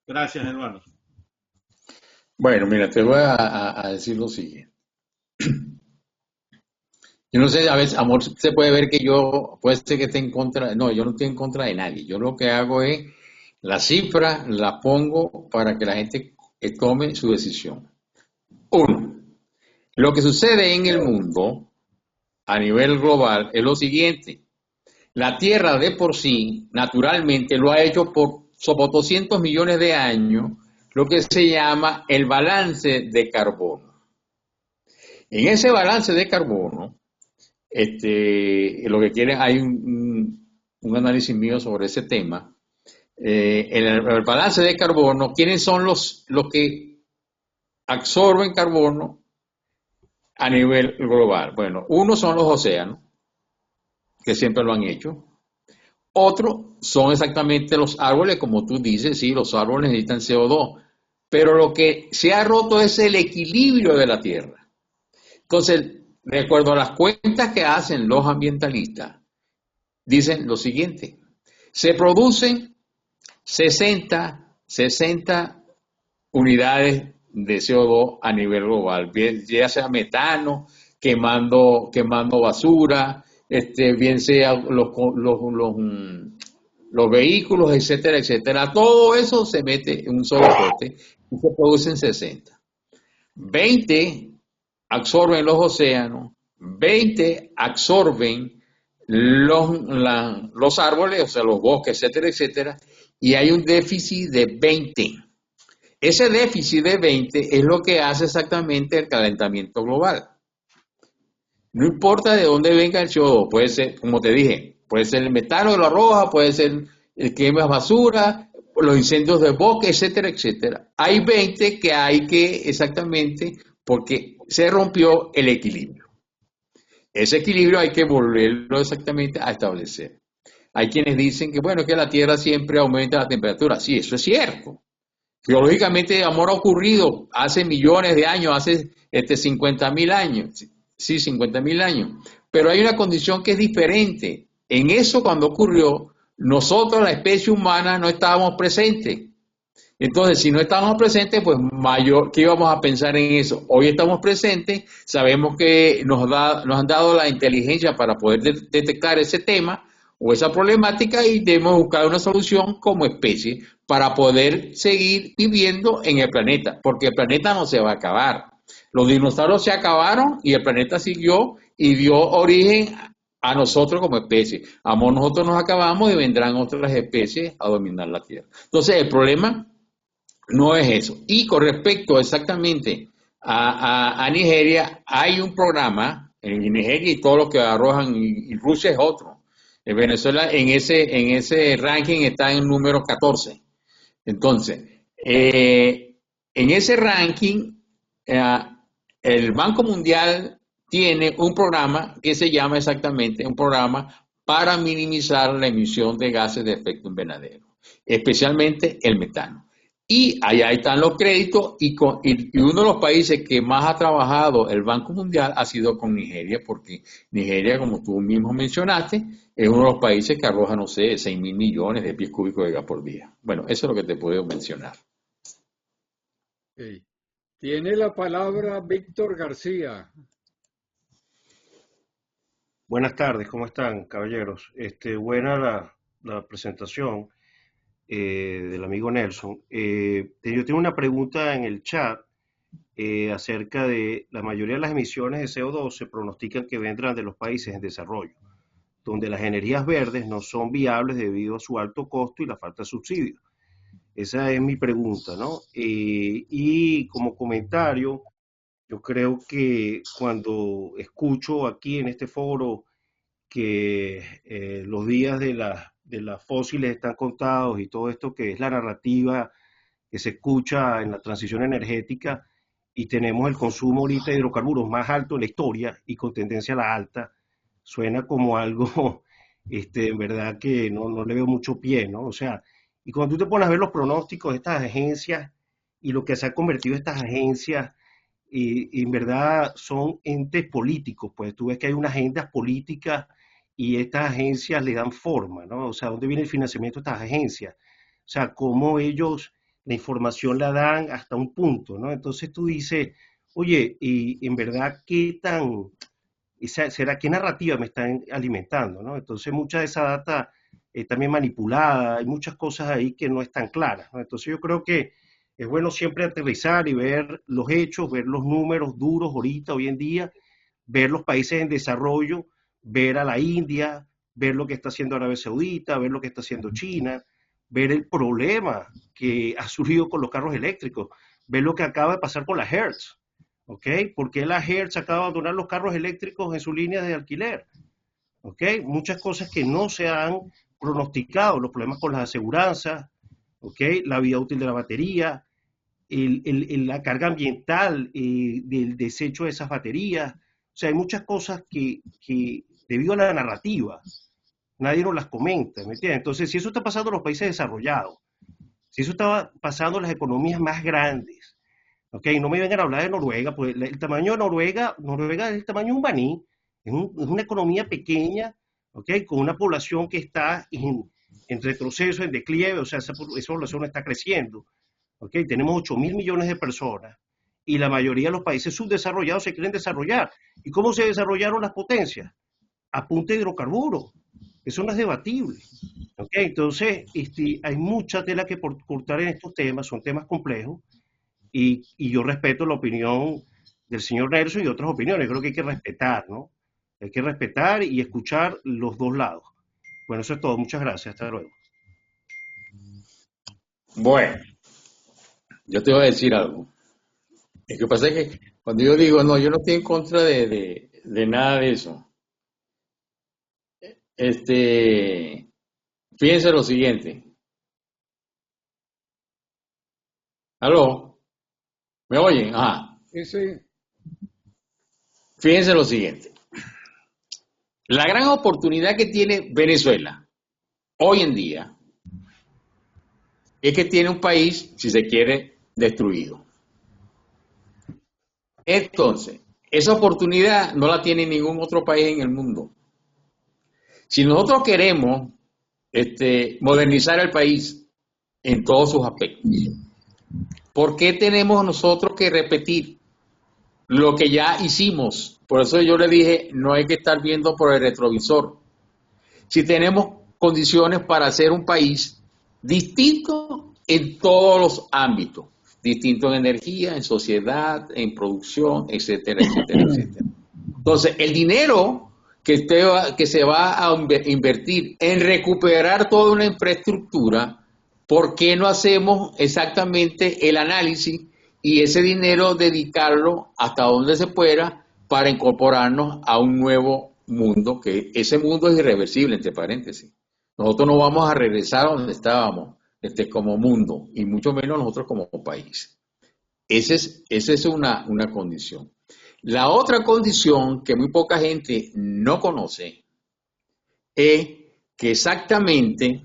Gracias, Eduardo. Bueno, mira, te voy a decir lo siguiente. Yo no sé, a veces, amor, se puede ver que yo, puede ser que esté en contra, no, yo no estoy en contra de nadie. Yo lo que hago es, la cifra la pongo para que la gente tome su decisión. Uno, lo que sucede en el mundo a nivel global es lo siguiente. La Tierra de por sí, naturalmente, lo ha hecho por sobre 200 millones de años, lo que se llama el balance de carbono. En ese balance de carbono, lo que quieren, hay un análisis mío sobre ese tema. El balance de carbono, ¿quiénes son los que absorben carbono a nivel global? Bueno, uno son los océanos, que siempre lo han hecho. Otro son exactamente los árboles, como tú dices, sí, los árboles necesitan CO2, pero lo que se ha roto es el equilibrio de la Tierra. Entonces, de acuerdo a las cuentas que hacen los ambientalistas, dicen lo siguiente: se producen 60 unidades de CO2 a nivel global, ya sea metano, quemando basura, bien sea los vehículos, etcétera, etcétera. Todo eso se mete en un solo pote y se producen 60. 20 absorben los océanos, 20 absorben los árboles, o sea, los bosques, etcétera, etcétera, y hay un déficit de 20. Ese déficit de 20 es lo que hace exactamente el calentamiento global. No importa de dónde venga el CO2, puede ser, como te dije, puede ser el metano de la roja, puede ser el quema de basura, los incendios de bosque, etcétera, etcétera. Hay 20 que hay que exactamente, porque se rompió el equilibrio. Ese equilibrio hay que volverlo exactamente a establecer. Hay quienes dicen que, bueno, que la Tierra siempre aumenta la temperatura. Sí, eso es cierto. Geológicamente, amor, ha ocurrido hace millones de años, hace 50.000 años. Sí, 50.000 años. Pero hay una condición que es diferente. En eso, cuando ocurrió, nosotros, la especie humana, no estábamos presentes. Entonces, si no estábamos presentes, pues ¿qué íbamos a pensar en eso? Hoy estamos presentes, sabemos que nos han dado la inteligencia para poder detectar ese tema o esa problemática y debemos buscar una solución como especie para poder seguir viviendo en el planeta, porque el planeta no se va a acabar. Los dinosaurios se acabaron y el planeta siguió y dio origen a nosotros como especie. Nosotros nos acabamos y vendrán otras especies a dominar la Tierra. Entonces, el problema no es eso. Y con respecto exactamente a Nigeria, hay un programa en Nigeria y todo lo que arrojan, y Rusia es otro. En Venezuela en ese ranking está en número 14. Entonces, en ese ranking, el Banco Mundial tiene un programa que se llama exactamente un programa para minimizar la emisión de gases de efecto invernadero, especialmente el metano. Y allá están los créditos y uno de los países que más ha trabajado el Banco Mundial ha sido con Nigeria, porque Nigeria, como tú mismo mencionaste, es uno de los países que arroja, no sé, 6.000 millones de pies cúbicos de gas por día. Bueno, eso es lo que te puedo mencionar. Ok. Tiene la palabra Víctor García. Buenas tardes, ¿cómo están, caballeros? Buena la presentación del amigo Nelson. Yo tengo una pregunta en el chat acerca de la mayoría de las emisiones de CO2 se pronostican que vendrán de los países en desarrollo, donde las energías verdes no son viables debido a su alto costo y la falta de subsidios. Esa es mi pregunta, ¿no? Y como comentario, yo creo que cuando escucho aquí en este foro que los días de las fósiles están contados y todo esto que es la narrativa que se escucha en la transición energética y tenemos el consumo ahorita de hidrocarburos más alto en la historia y con tendencia a la alta, suena como algo, en verdad que no le veo mucho pie, ¿no? O sea, y cuando tú te pones a ver los pronósticos de estas agencias y lo que se han convertido estas agencias, y en verdad son entes políticos, pues tú ves que hay unas agendas políticas y estas agencias le dan forma, ¿no? O sea, ¿dónde viene el financiamiento de estas agencias? O sea, cómo ellos la información la dan hasta un punto, ¿no? Entonces tú dices, oye, y en verdad, ¿será qué narrativa me están alimentando, ¿no? Entonces mucha de esa data también manipulada, hay muchas cosas ahí que no están claras, ¿no? Entonces yo creo que es bueno siempre aterrizar y ver los hechos, ver los números duros ahorita, hoy en día, ver los países en desarrollo, ver a la India, ver lo que está haciendo Arabia Saudita, ver lo que está haciendo China, ver el problema que ha surgido con los carros eléctricos, ver lo que acaba de pasar con la Hertz, ¿ok? ¿Por qué la Hertz acaba de abandonar los carros eléctricos en su línea de alquiler? ¿Ok? Muchas cosas que no se han pronosticado, los problemas con las aseguranzas, ¿ok? La vida útil de la batería, la carga ambiental del desecho de esas baterías. O sea, hay muchas cosas que debido a la narrativa, nadie nos las comenta, ¿me entiendes? Entonces, si eso está pasando en los países desarrollados, si eso está pasando en las economías más grandes, ¿ok? No me vengan a hablar de Noruega, pues el tamaño de Noruega es el tamaño de un Baní, es una economía pequeña, ¿ok? Con una población que está en retroceso, en declive, o sea, esa población no está creciendo. ¿Okay? Tenemos 8.000 millones de personas y la mayoría de los países subdesarrollados se quieren desarrollar. ¿Y cómo se desarrollaron las potencias? A punta de hidrocarburos. Eso no es debatible. ¿Okay? Entonces, hay mucha tela que cortar en estos temas, son temas complejos y yo respeto la opinión del señor Nelson y otras opiniones. Creo que hay que respetar, ¿no? Hay que respetar y escuchar los dos lados. Bueno, eso es todo. Muchas gracias. Hasta luego. Bueno, yo te voy a decir algo. Lo que pasa es que cuando yo digo, no, yo no estoy en contra de nada de eso. Fíjense lo siguiente. ¿Aló? ¿Me oyen? Ajá. Sí. Fíjense lo siguiente. La gran oportunidad que tiene Venezuela hoy en día es que tiene un país, si se quiere, destruido. Entonces, esa oportunidad no la tiene ningún otro país en el mundo. Si nosotros queremos modernizar el país en todos sus aspectos, ¿por qué tenemos nosotros que repetir lo que ya hicimos? Por eso yo le dije, no hay que estar viendo por el retrovisor. Si tenemos condiciones para hacer un país distinto en todos los ámbitos, distinto en energía, en sociedad, en producción, etcétera, etcétera, etcétera. Entonces, el dinero que se va a invertir en recuperar toda una infraestructura, ¿por qué no hacemos exactamente el análisis y ese dinero dedicarlo hasta donde se pueda para incorporarnos a un nuevo mundo, que ese mundo es irreversible, entre paréntesis? Nosotros no vamos a regresar a donde estábamos como mundo, y mucho menos nosotros como país. Esa es una condición. La otra condición que muy poca gente no conoce es que exactamente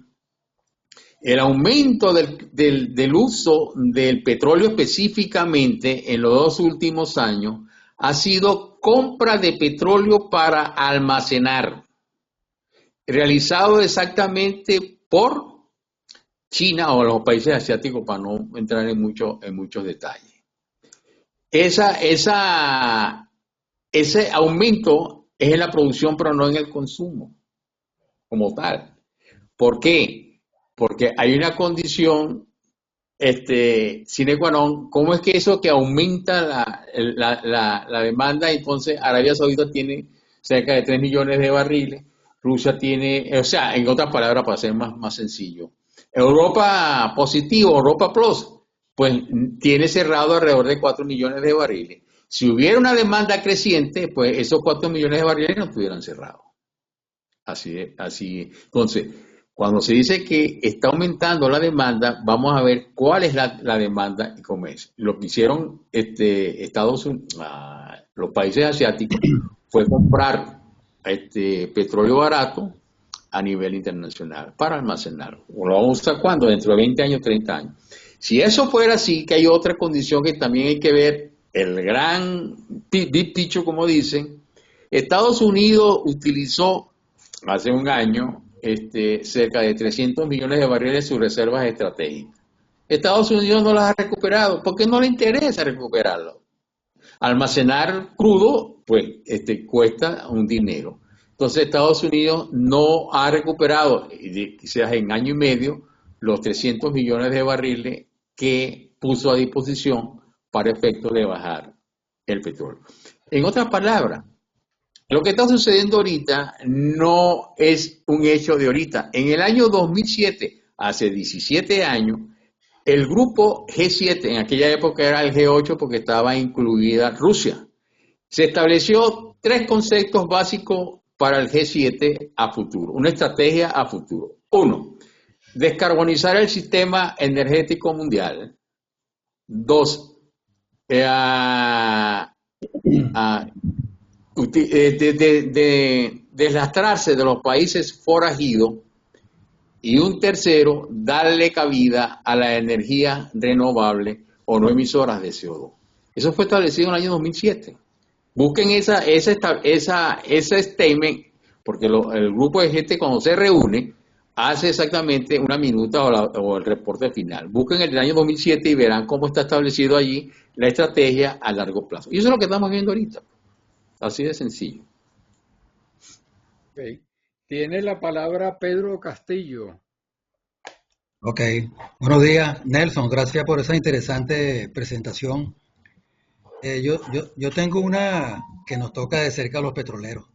el aumento del uso del petróleo específicamente en los 2 últimos años ha sido compra de petróleo para almacenar. realizado exactamente por China o los países asiáticos, para no entrar en muchos detalles. Ese aumento es en la producción, pero no en el consumo como tal. ¿Por qué? Porque hay una condición sine qua non. ¿Cómo es que eso que aumenta la demanda? Entonces Arabia Saudita tiene cerca de 3 millones de barriles, Rusia tiene, o sea, en otras palabras, para ser más sencillo, Europa positivo, Europa plus, pues tiene cerrado alrededor de 4 millones de barriles. Si hubiera una demanda creciente, pues esos 4 millones de barriles no estuvieran cerrados. Así. Entonces, cuando se dice que está aumentando la demanda, vamos a ver cuál es la demanda y cómo es. Lo que hicieron los países asiáticos fue comprar petróleo barato a nivel internacional para almacenarlo. ¿Lo vamos a usar cuándo? Dentro de 20 años, 30 años. Si eso fuera así, que hay otra condición que también hay que ver, el gran big picture, como dicen. Estados Unidos utilizó hace un año cerca de 300 millones de barriles de sus reservas estratégicas. Estados Unidos no las ha recuperado porque no le interesa recuperarlo. Almacenar crudo, pues, cuesta un dinero. Entonces, Estados Unidos no ha recuperado, quizás en año y medio, los 300 millones de barriles que puso a disposición para efecto de bajar el petróleo. En otras palabras, lo que está sucediendo ahorita no es un hecho de ahorita. En el año 2007, hace 17 años, el grupo G7, en aquella época era el G8 porque estaba incluida Rusia, se estableció 3 conceptos básicos para el G7 a futuro, una estrategia a futuro. 1, descarbonizar el sistema energético mundial. 2, deslastrarse de los países forajidos. Y un tercero, darle cabida a la energía renovable o no emisoras de CO2. Eso fue establecido en el año 2007. Busquen ese statement, porque el grupo de gente cuando se reúne hace exactamente una minuta o el reporte final. Busquen el del año 2007 y verán cómo está establecido allí la estrategia a largo plazo. Y eso es lo que estamos viendo ahorita. Así de sencillo. Okay. Tiene la palabra Pedro Castillo. Ok, buenos días, Nelson, gracias por esa interesante presentación. Yo tengo una que nos toca de cerca a los petroleros.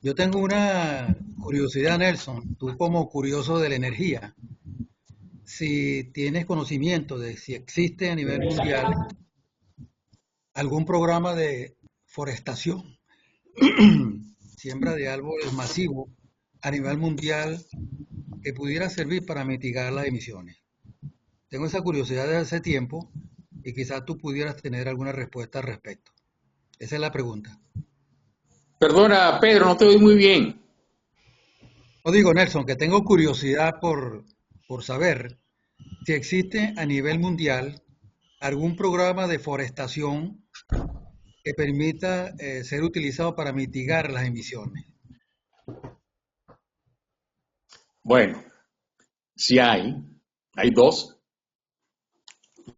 Yo tengo una curiosidad, Nelson, tú como curioso de la energía, si tienes conocimiento de si existe a nivel mundial algún programa de forestación, siembra de árboles masivos a nivel mundial que pudiera servir para mitigar las emisiones. Tengo esa curiosidad desde hace tiempo y quizás tú pudieras tener alguna respuesta al respecto. Esa es la pregunta. Perdona, Pedro, no te oí muy bien. No digo, Nelson, que tengo curiosidad por saber si existe a nivel mundial algún programa de forestación que permita ser utilizado para mitigar las emisiones. Bueno, sí hay 2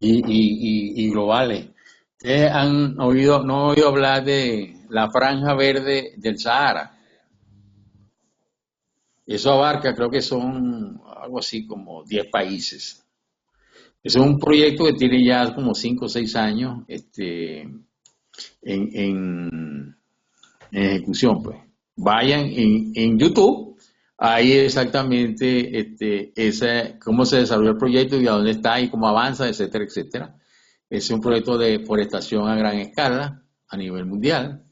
y globales. ¿Ustedes no han oído hablar de la franja verde del Sahara? Eso abarca, creo que son algo así como 10 países. Es un proyecto que tiene ya como 5 o 6 años en ejecución, pues. Vayan en YouTube, ahí exactamente cómo se desarrolló el proyecto y a dónde está y cómo avanza, etcétera, etcétera. Es un proyecto de forestación a gran escala a nivel mundial.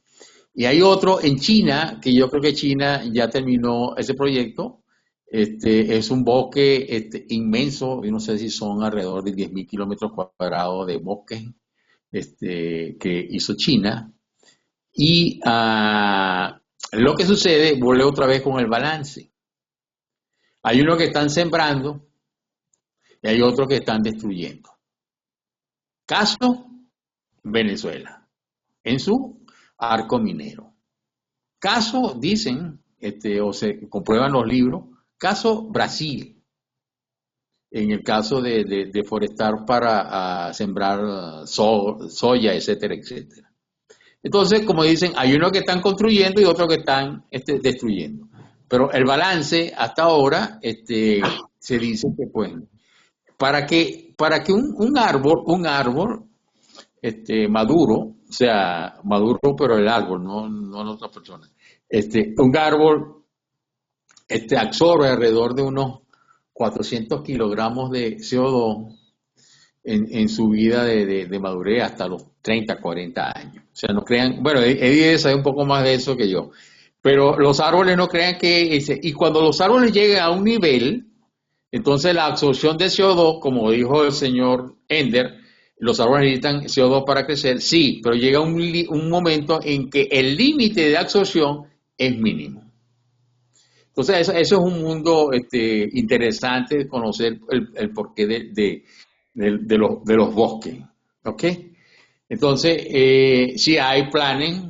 Y hay otro en China, que yo creo que China ya terminó ese proyecto. Es un bosque inmenso, yo no sé si son alrededor de 10.000 kilómetros cuadrados de bosque que hizo China. Y lo que sucede, vuelve otra vez con el balance. Hay unos que están sembrando y hay otros que están destruyendo. Caso Venezuela, en su arco minero. Caso, dicen, o se comprueban los libros. Caso Brasil, en el caso de deforestar para sembrar soya, etcétera, etcétera. Entonces, como dicen, hay unos que están construyendo y otros que están destruyendo. Pero el balance hasta ahora se dice que pues para que un árbol maduro, o sea, maduro pero el árbol, no la otra persona, un árbol absorbe alrededor de unos 400 kilogramos de CO2 en su vida de madurez hasta los 30, 40 años. O sea, no crean, bueno, Eddie sabe un poco más de eso que yo, pero los árboles no crean y cuando los árboles lleguen a un nivel, entonces la absorción de CO2, como dijo el señor Ender, los árboles necesitan CO2 para crecer, sí, pero llega un momento en que el límite de absorción es mínimo. Entonces, eso es un mundo interesante, conocer el porqué de los bosques. ¿Ok? Entonces, sí hay planes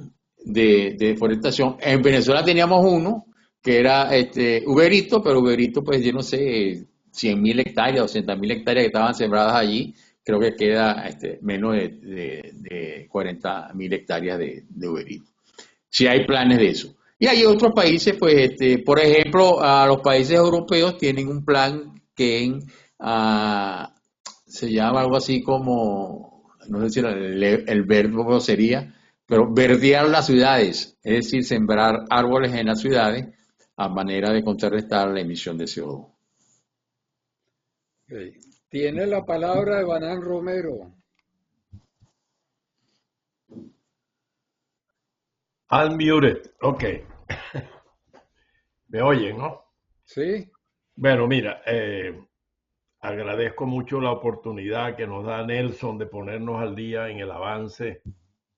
de deforestación. En Venezuela teníamos uno que era Uberito, pero Uberito, pues yo no sé, 100.000 hectáreas, 200.000 hectáreas que estaban sembradas allí. Creo que queda menos de 40.000 hectáreas de Uberito. Sí hay planes de eso. Y hay otros países, pues, por ejemplo, los países europeos tienen un plan que se llama algo así como, no sé si el verbo sería, pero verdear las ciudades, es decir, sembrar árboles en las ciudades a manera de contrarrestar la emisión de CO2. Okay. Tiene la palabra Evanán Romero. Unmuted, ok. ¿Me oyen, no? Sí. Bueno, mira, agradezco mucho la oportunidad que nos da Nelson de ponernos al día en el avance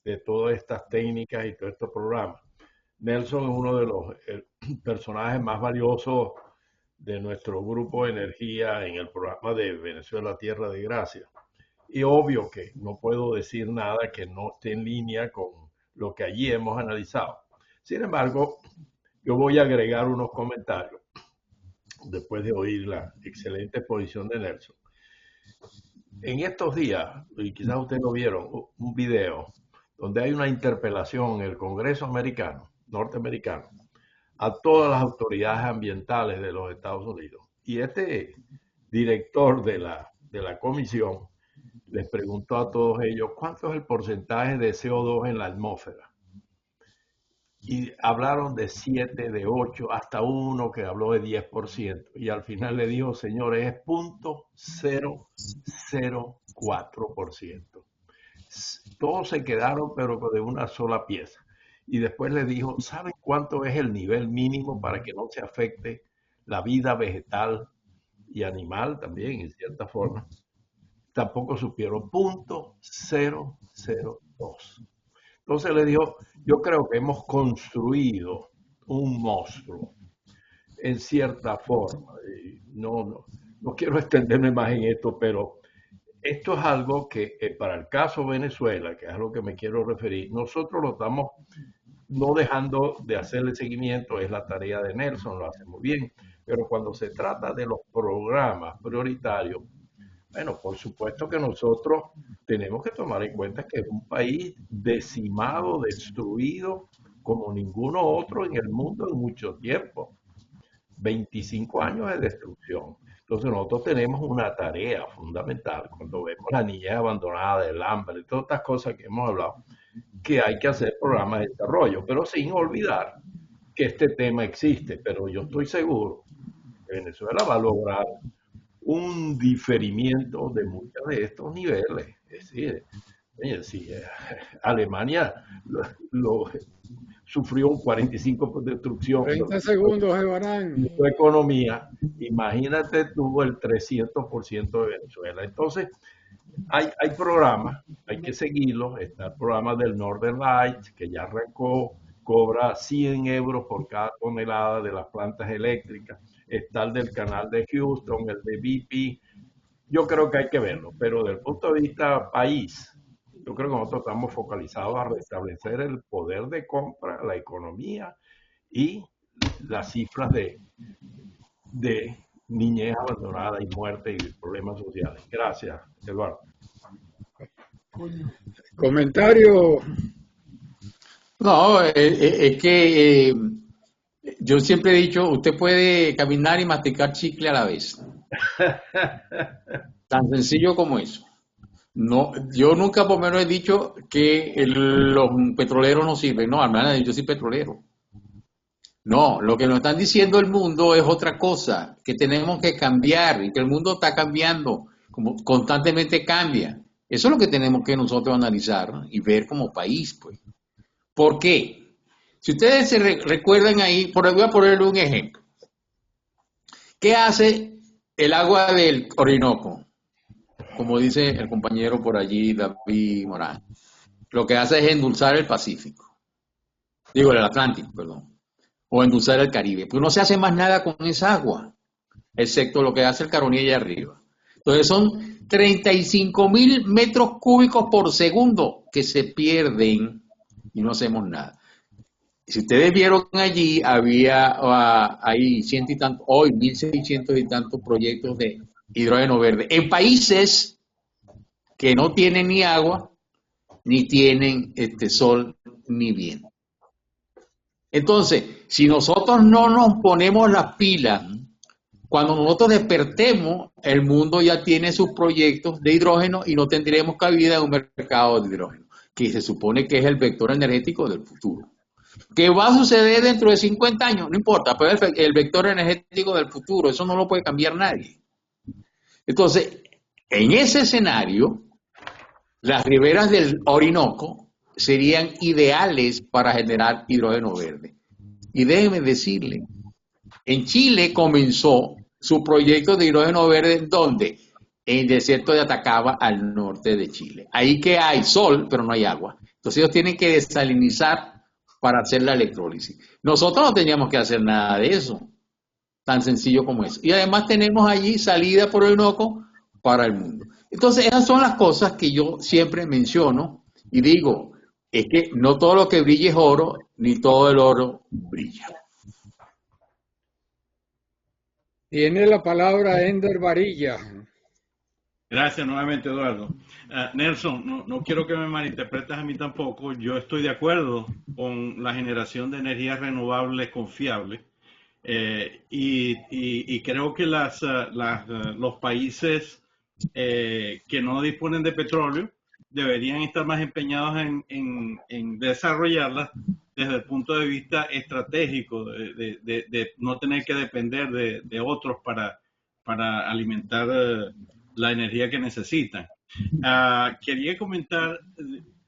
de todas estas técnicas y todos estos programas. Nelson es uno de los personajes más valiosos de nuestro grupo de energía en el programa de Venezuela Tierra de Gracia. Y obvio que no puedo decir nada que no esté en línea con lo que allí hemos analizado. Sin embargo, yo voy a agregar unos comentarios después de oír la excelente exposición de Nelson. En estos días, y quizás ustedes lo vieron, un video donde hay una interpelación en el Congreso norteamericano, a todas las autoridades ambientales de los Estados Unidos. Y este director de la comisión les preguntó a todos ellos cuánto es el porcentaje de CO2 en la atmósfera. Y hablaron de 7, de 8, hasta uno que habló de 10%. Y al final le dijo, señores, es 0.004%. Todos se quedaron, pero de una sola pieza. Y después le dijo, ¿saben cuánto es el nivel mínimo para que no se afecte la vida vegetal y animal también, en cierta forma? Tampoco supieron, 0.002. Entonces le dijo, yo creo que hemos construido un monstruo, en cierta forma. No quiero extenderme más en esto, pero esto es algo que para el caso Venezuela, que es a lo que me quiero referir, nosotros lo estamos no dejando de hacerle seguimiento, es la tarea de Nelson, lo hace muy bien, pero cuando se trata de los programas prioritarios, bueno, por supuesto que nosotros tenemos que tomar en cuenta que es un país decimado, destruido, como ninguno otro en el mundo en mucho tiempo. 25 años de destrucción. Entonces nosotros tenemos una tarea fundamental cuando vemos la niñez abandonada, del hambre, todas estas cosas que hemos hablado, que hay que hacer programas de desarrollo, pero sin olvidar que este tema existe. Pero yo estoy seguro que Venezuela va a lograr un diferimiento de muchos de estos niveles. Es decir, si Alemania sufrió un 45% de destrucción 30 segundos, Evanán. de su economía, imagínate tú el 300% de Venezuela. Entonces, hay programas, hay que seguirlos. Está el programa del Northern Lights, que ya arrancó, cobra 100 euros por cada tonelada de las plantas eléctricas. Está el del canal de Houston, el de BP. Yo creo que hay que verlo, pero desde el punto de vista país, yo creo que nosotros estamos focalizados a restablecer el poder de compra, la economía y las cifras de niñez abandonada y muerte y problemas sociales. Gracias, Eduardo. Comentario. No, es que yo siempre he dicho, usted puede caminar y masticar chicle a la vez. Tan sencillo como eso. No, yo nunca por lo menos he dicho que los petroleros no sirven. No, al menos yo soy petrolero. No, lo que nos están diciendo el mundo es otra cosa, que tenemos que cambiar y que el mundo está cambiando, como constantemente cambia. Eso es lo que tenemos que nosotros analizar y ver como país, pues. ¿Por qué? Si ustedes se recuerdan ahí, voy a ponerle un ejemplo. ¿Qué hace el agua del Orinoco? Como dice el compañero por allí, David Morán. Lo que hace es endulzar el Pacífico. Digo, el Atlántico, perdón. O endulzar el Caribe. Pues no se hace más nada con esa agua, excepto lo que hace el Caroní allá arriba. Entonces son 35.000 metros cúbicos por segundo que se pierden y no hacemos nada. Si ustedes vieron allí, había ahí ciento y tantos, hoy 1.600 y tantos proyectos de hidrógeno verde en países que no tienen ni agua, ni tienen sol, ni viento. Entonces, si nosotros no nos ponemos las pilas, cuando nosotros despertemos, el mundo ya tiene sus proyectos de hidrógeno y no tendremos cabida en un mercado de hidrógeno, que se supone que es el vector energético del futuro. ¿Qué va a suceder dentro de 50 años? No importa, pero es el vector energético del futuro, eso no lo puede cambiar nadie. Entonces, en ese escenario, las riberas del Orinoco serían ideales para generar hidrógeno verde. Y déjenme decirle, en Chile comenzó su proyecto de hidrógeno verde, ¿dónde? En el desierto de Atacama, al norte de Chile. Ahí que hay sol, pero no hay agua. Entonces ellos tienen que desalinizar para hacer la electrólisis. Nosotros no teníamos que hacer nada de eso, tan sencillo como eso. Y además tenemos allí salida por el Orinoco para el mundo. Entonces esas son las cosas que yo siempre menciono y digo, es que no todo lo que brilla es oro, ni todo el oro brilla. Tiene la palabra Ender Varilla. Gracias nuevamente, Eduardo. Nelson, no quiero que me malinterpretes a mí tampoco. Yo estoy de acuerdo con la generación de energías renovables confiables y creo que los países que no disponen de petróleo deberían estar más empeñados en desarrollarlas desde el punto de vista estratégico, de no tener que depender de otros para alimentar la energía que necesitan. Quería comentar,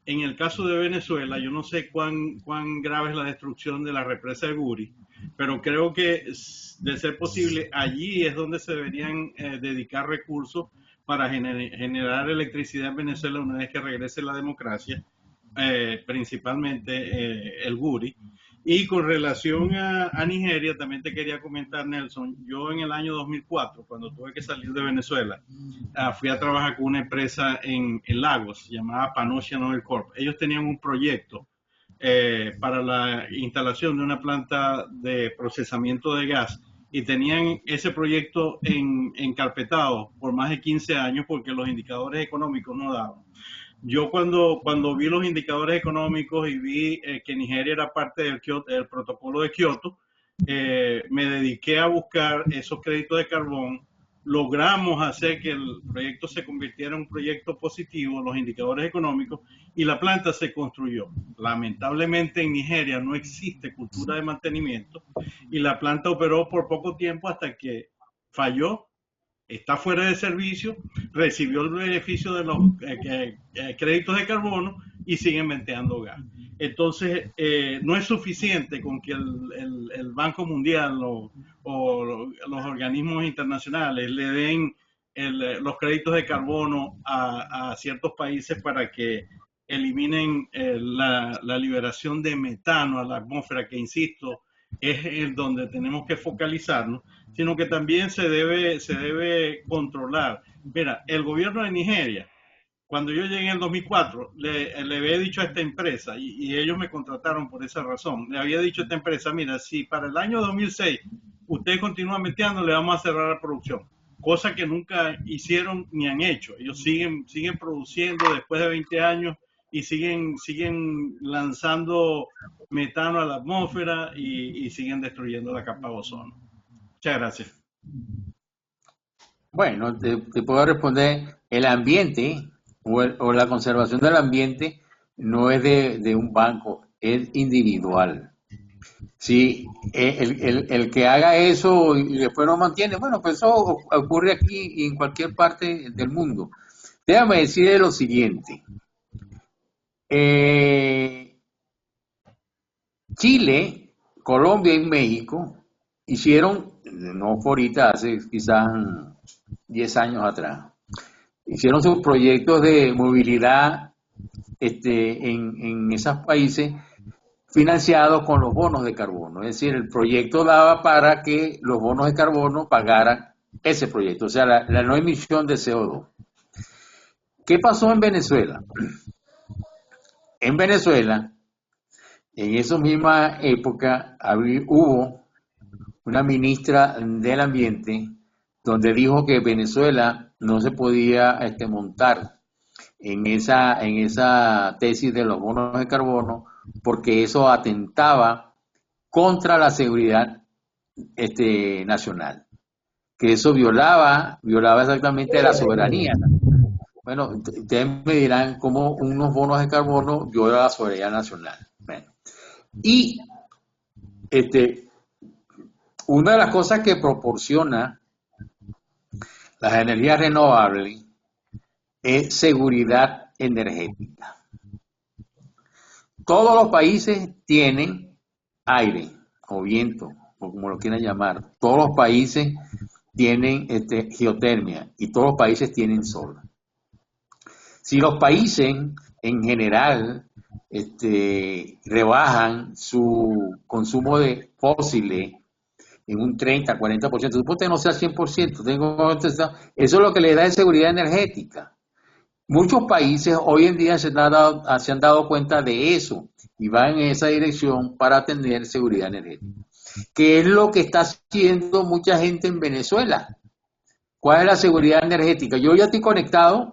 en el caso de Venezuela, yo no sé cuán grave es la destrucción de la represa de Guri, pero creo que, de ser posible, allí es donde se deberían dedicar recursos para generar electricidad en Venezuela una vez que regrese la democracia, principalmente el Guri. Y con relación a Nigeria, también te quería comentar, Nelson, yo en el año 2004, cuando tuve que salir de Venezuela, fui a trabajar con una empresa en Lagos, llamada Pan-Ocean Oil Corp. Ellos tenían un proyecto para la instalación de una planta de procesamiento de gas y tenían ese proyecto encarpetado por más de 15 años porque los indicadores económicos no daban. Yo cuando vi los indicadores económicos y vi que Nigeria era parte del protocolo de Kioto, me dediqué a buscar esos créditos de carbón. Logramos hacer que el proyecto se convirtiera en un proyecto positivo, los indicadores económicos, y la planta se construyó. Lamentablemente en Nigeria no existe cultura de mantenimiento y la planta operó por poco tiempo hasta que falló. Está fuera de servicio, recibió el beneficio de los créditos de carbono y siguen venteando gas. Entonces, no es suficiente con que el Banco Mundial o los organismos internacionales le den los créditos de carbono a ciertos países para que eliminen la liberación de metano a la atmósfera, que insisto, es el donde tenemos que focalizarnos, sino que también se debe controlar. Mira, el gobierno de Nigeria cuando yo llegué en el 2004, le había dicho a esta empresa, y ellos me contrataron por esa razón, le había dicho a esta empresa, mira, si para el año 2006 usted continúa metiendo, le vamos a cerrar la producción. Cosa que nunca hicieron ni han hecho. Ellos siguen produciendo después de 20 años y siguen lanzando metano a la atmósfera y siguen destruyendo la capa de ozono. Muchas gracias. Bueno, te puedo responder, el ambiente o la conservación del ambiente no es de un banco, es individual. Si el que haga eso y después no mantiene, bueno, pues eso ocurre aquí y en cualquier parte del mundo. Déjame decirle lo siguiente. Chile, Colombia y México hicieron, no por ahorita, hace quizás 10 años atrás, hicieron sus proyectos de movilidad en esos países financiados con los bonos de carbono. Es decir, el proyecto daba para que los bonos de carbono pagaran ese proyecto, o sea, la no emisión de CO2. ¿Qué pasó en Venezuela? En Venezuela, en esa misma época, hubo una ministra del Ambiente donde dijo que Venezuela no se podía montar en esa tesis de los bonos de carbono porque eso atentaba contra la seguridad nacional, que eso violaba exactamente la soberanía. Bueno, ustedes me dirán cómo unos bonos de carbono violan la soberanía nacional. Bueno, y una de las cosas que proporciona las energías renovables es seguridad energética. Todos los países tienen aire o viento, o como lo quieran llamar. Todos los países tienen geotermia y todos los países tienen sol. Si los países en general rebajan su consumo de fósiles en un 30, 40%, supongo que no sea 100%, eso es lo que le da de seguridad energética. Muchos países hoy en día se han dado cuenta de eso y van en esa dirección para tener seguridad energética. ¿Qué es lo que está haciendo mucha gente en Venezuela? ¿Cuál es la seguridad energética? Yo ya estoy conectado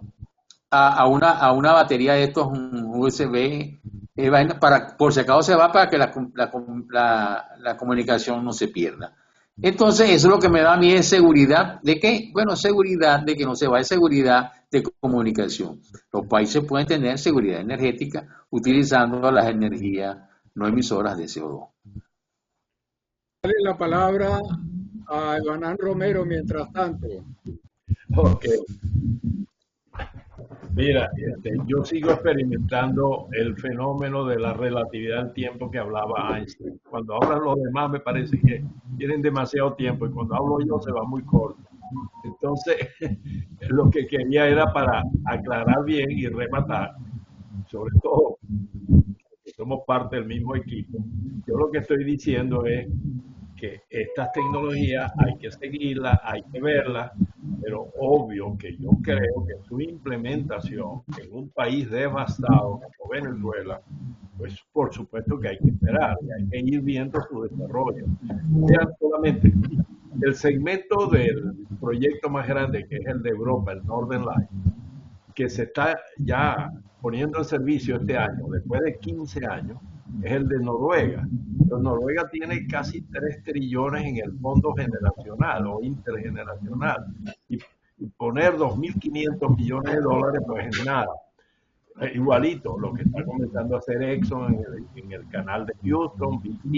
a una batería de estos USB, por si acaso se va para que la comunicación no se pierda. Entonces, eso es lo que me da a mí es seguridad. ¿De qué? Bueno, seguridad de que no se vaya, seguridad de comunicación. Los países pueden tener seguridad energética utilizando las energías no emisoras de CO2. Dale la palabra a Evanán Romero mientras tanto. Ok. Mira, yo sigo experimentando el fenómeno de la relatividad del tiempo que hablaba Einstein. Cuando hablan los demás me parece que tienen demasiado tiempo y cuando hablo yo se va muy corto. Entonces, lo que quería era para aclarar bien y rematar, sobre todo, que somos parte del mismo equipo. Yo lo que estoy diciendo es que estas tecnologías hay que seguirlas, hay que verlas, pero obvio que yo creo que su implementación en un país devastado como Venezuela, pues por supuesto que hay que esperar y hay que ir viendo su desarrollo. Vean solamente el segmento del proyecto más grande, que es el de Europa, el Northern Light, que se está ya poniendo en servicio este año, después de 15 años, es el de Noruega. Pero Noruega tiene casi 3 trillones en el fondo generacional o intergeneracional. Y poner 2.500 millones de dólares no es nada. Igualito lo que está comenzando a hacer Exxon en el canal de Houston, BP,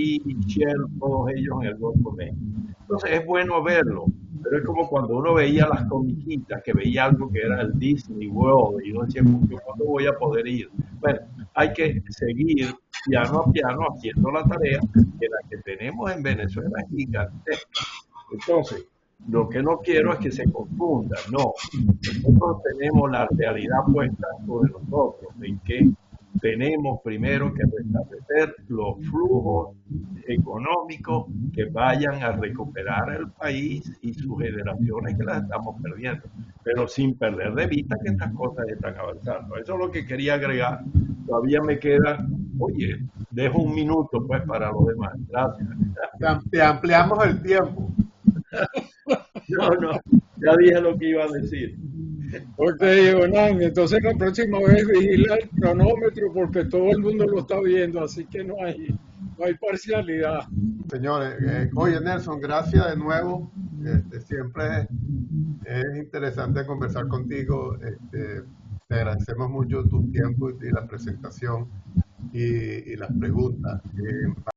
Shell, todos ellos en el Golfo de México. Entonces es bueno verlo, pero es como cuando uno veía las comiquitas, que veía algo que era el Disney World y uno decía, ¿cuándo voy a poder ir? Bueno, hay que seguir piano a piano haciendo la tarea que la que tenemos en Venezuela es gigantesca. Entonces, lo que no quiero es que se confunda, no. Nosotros tenemos la realidad puesta sobre nosotros, en que tenemos primero que restablecer los flujos económicos que vayan a recuperar el país y sus generaciones que las estamos perdiendo. pero sin perder de vista que estas cosas están avanzando. Eso es lo que quería agregar. Todavía me queda, oye, dejo un minuto pues para los demás. Gracias. Te ampliamos el tiempo. No, ya dije lo que iba a decir. Ok, Onan, entonces la próxima vez vigila el cronómetro porque todo el mundo lo está viendo, así que no hay parcialidad. Señores, oye Nelson, gracias de nuevo. Siempre es interesante conversar contigo. Te agradecemos mucho tu tiempo y la presentación y las preguntas.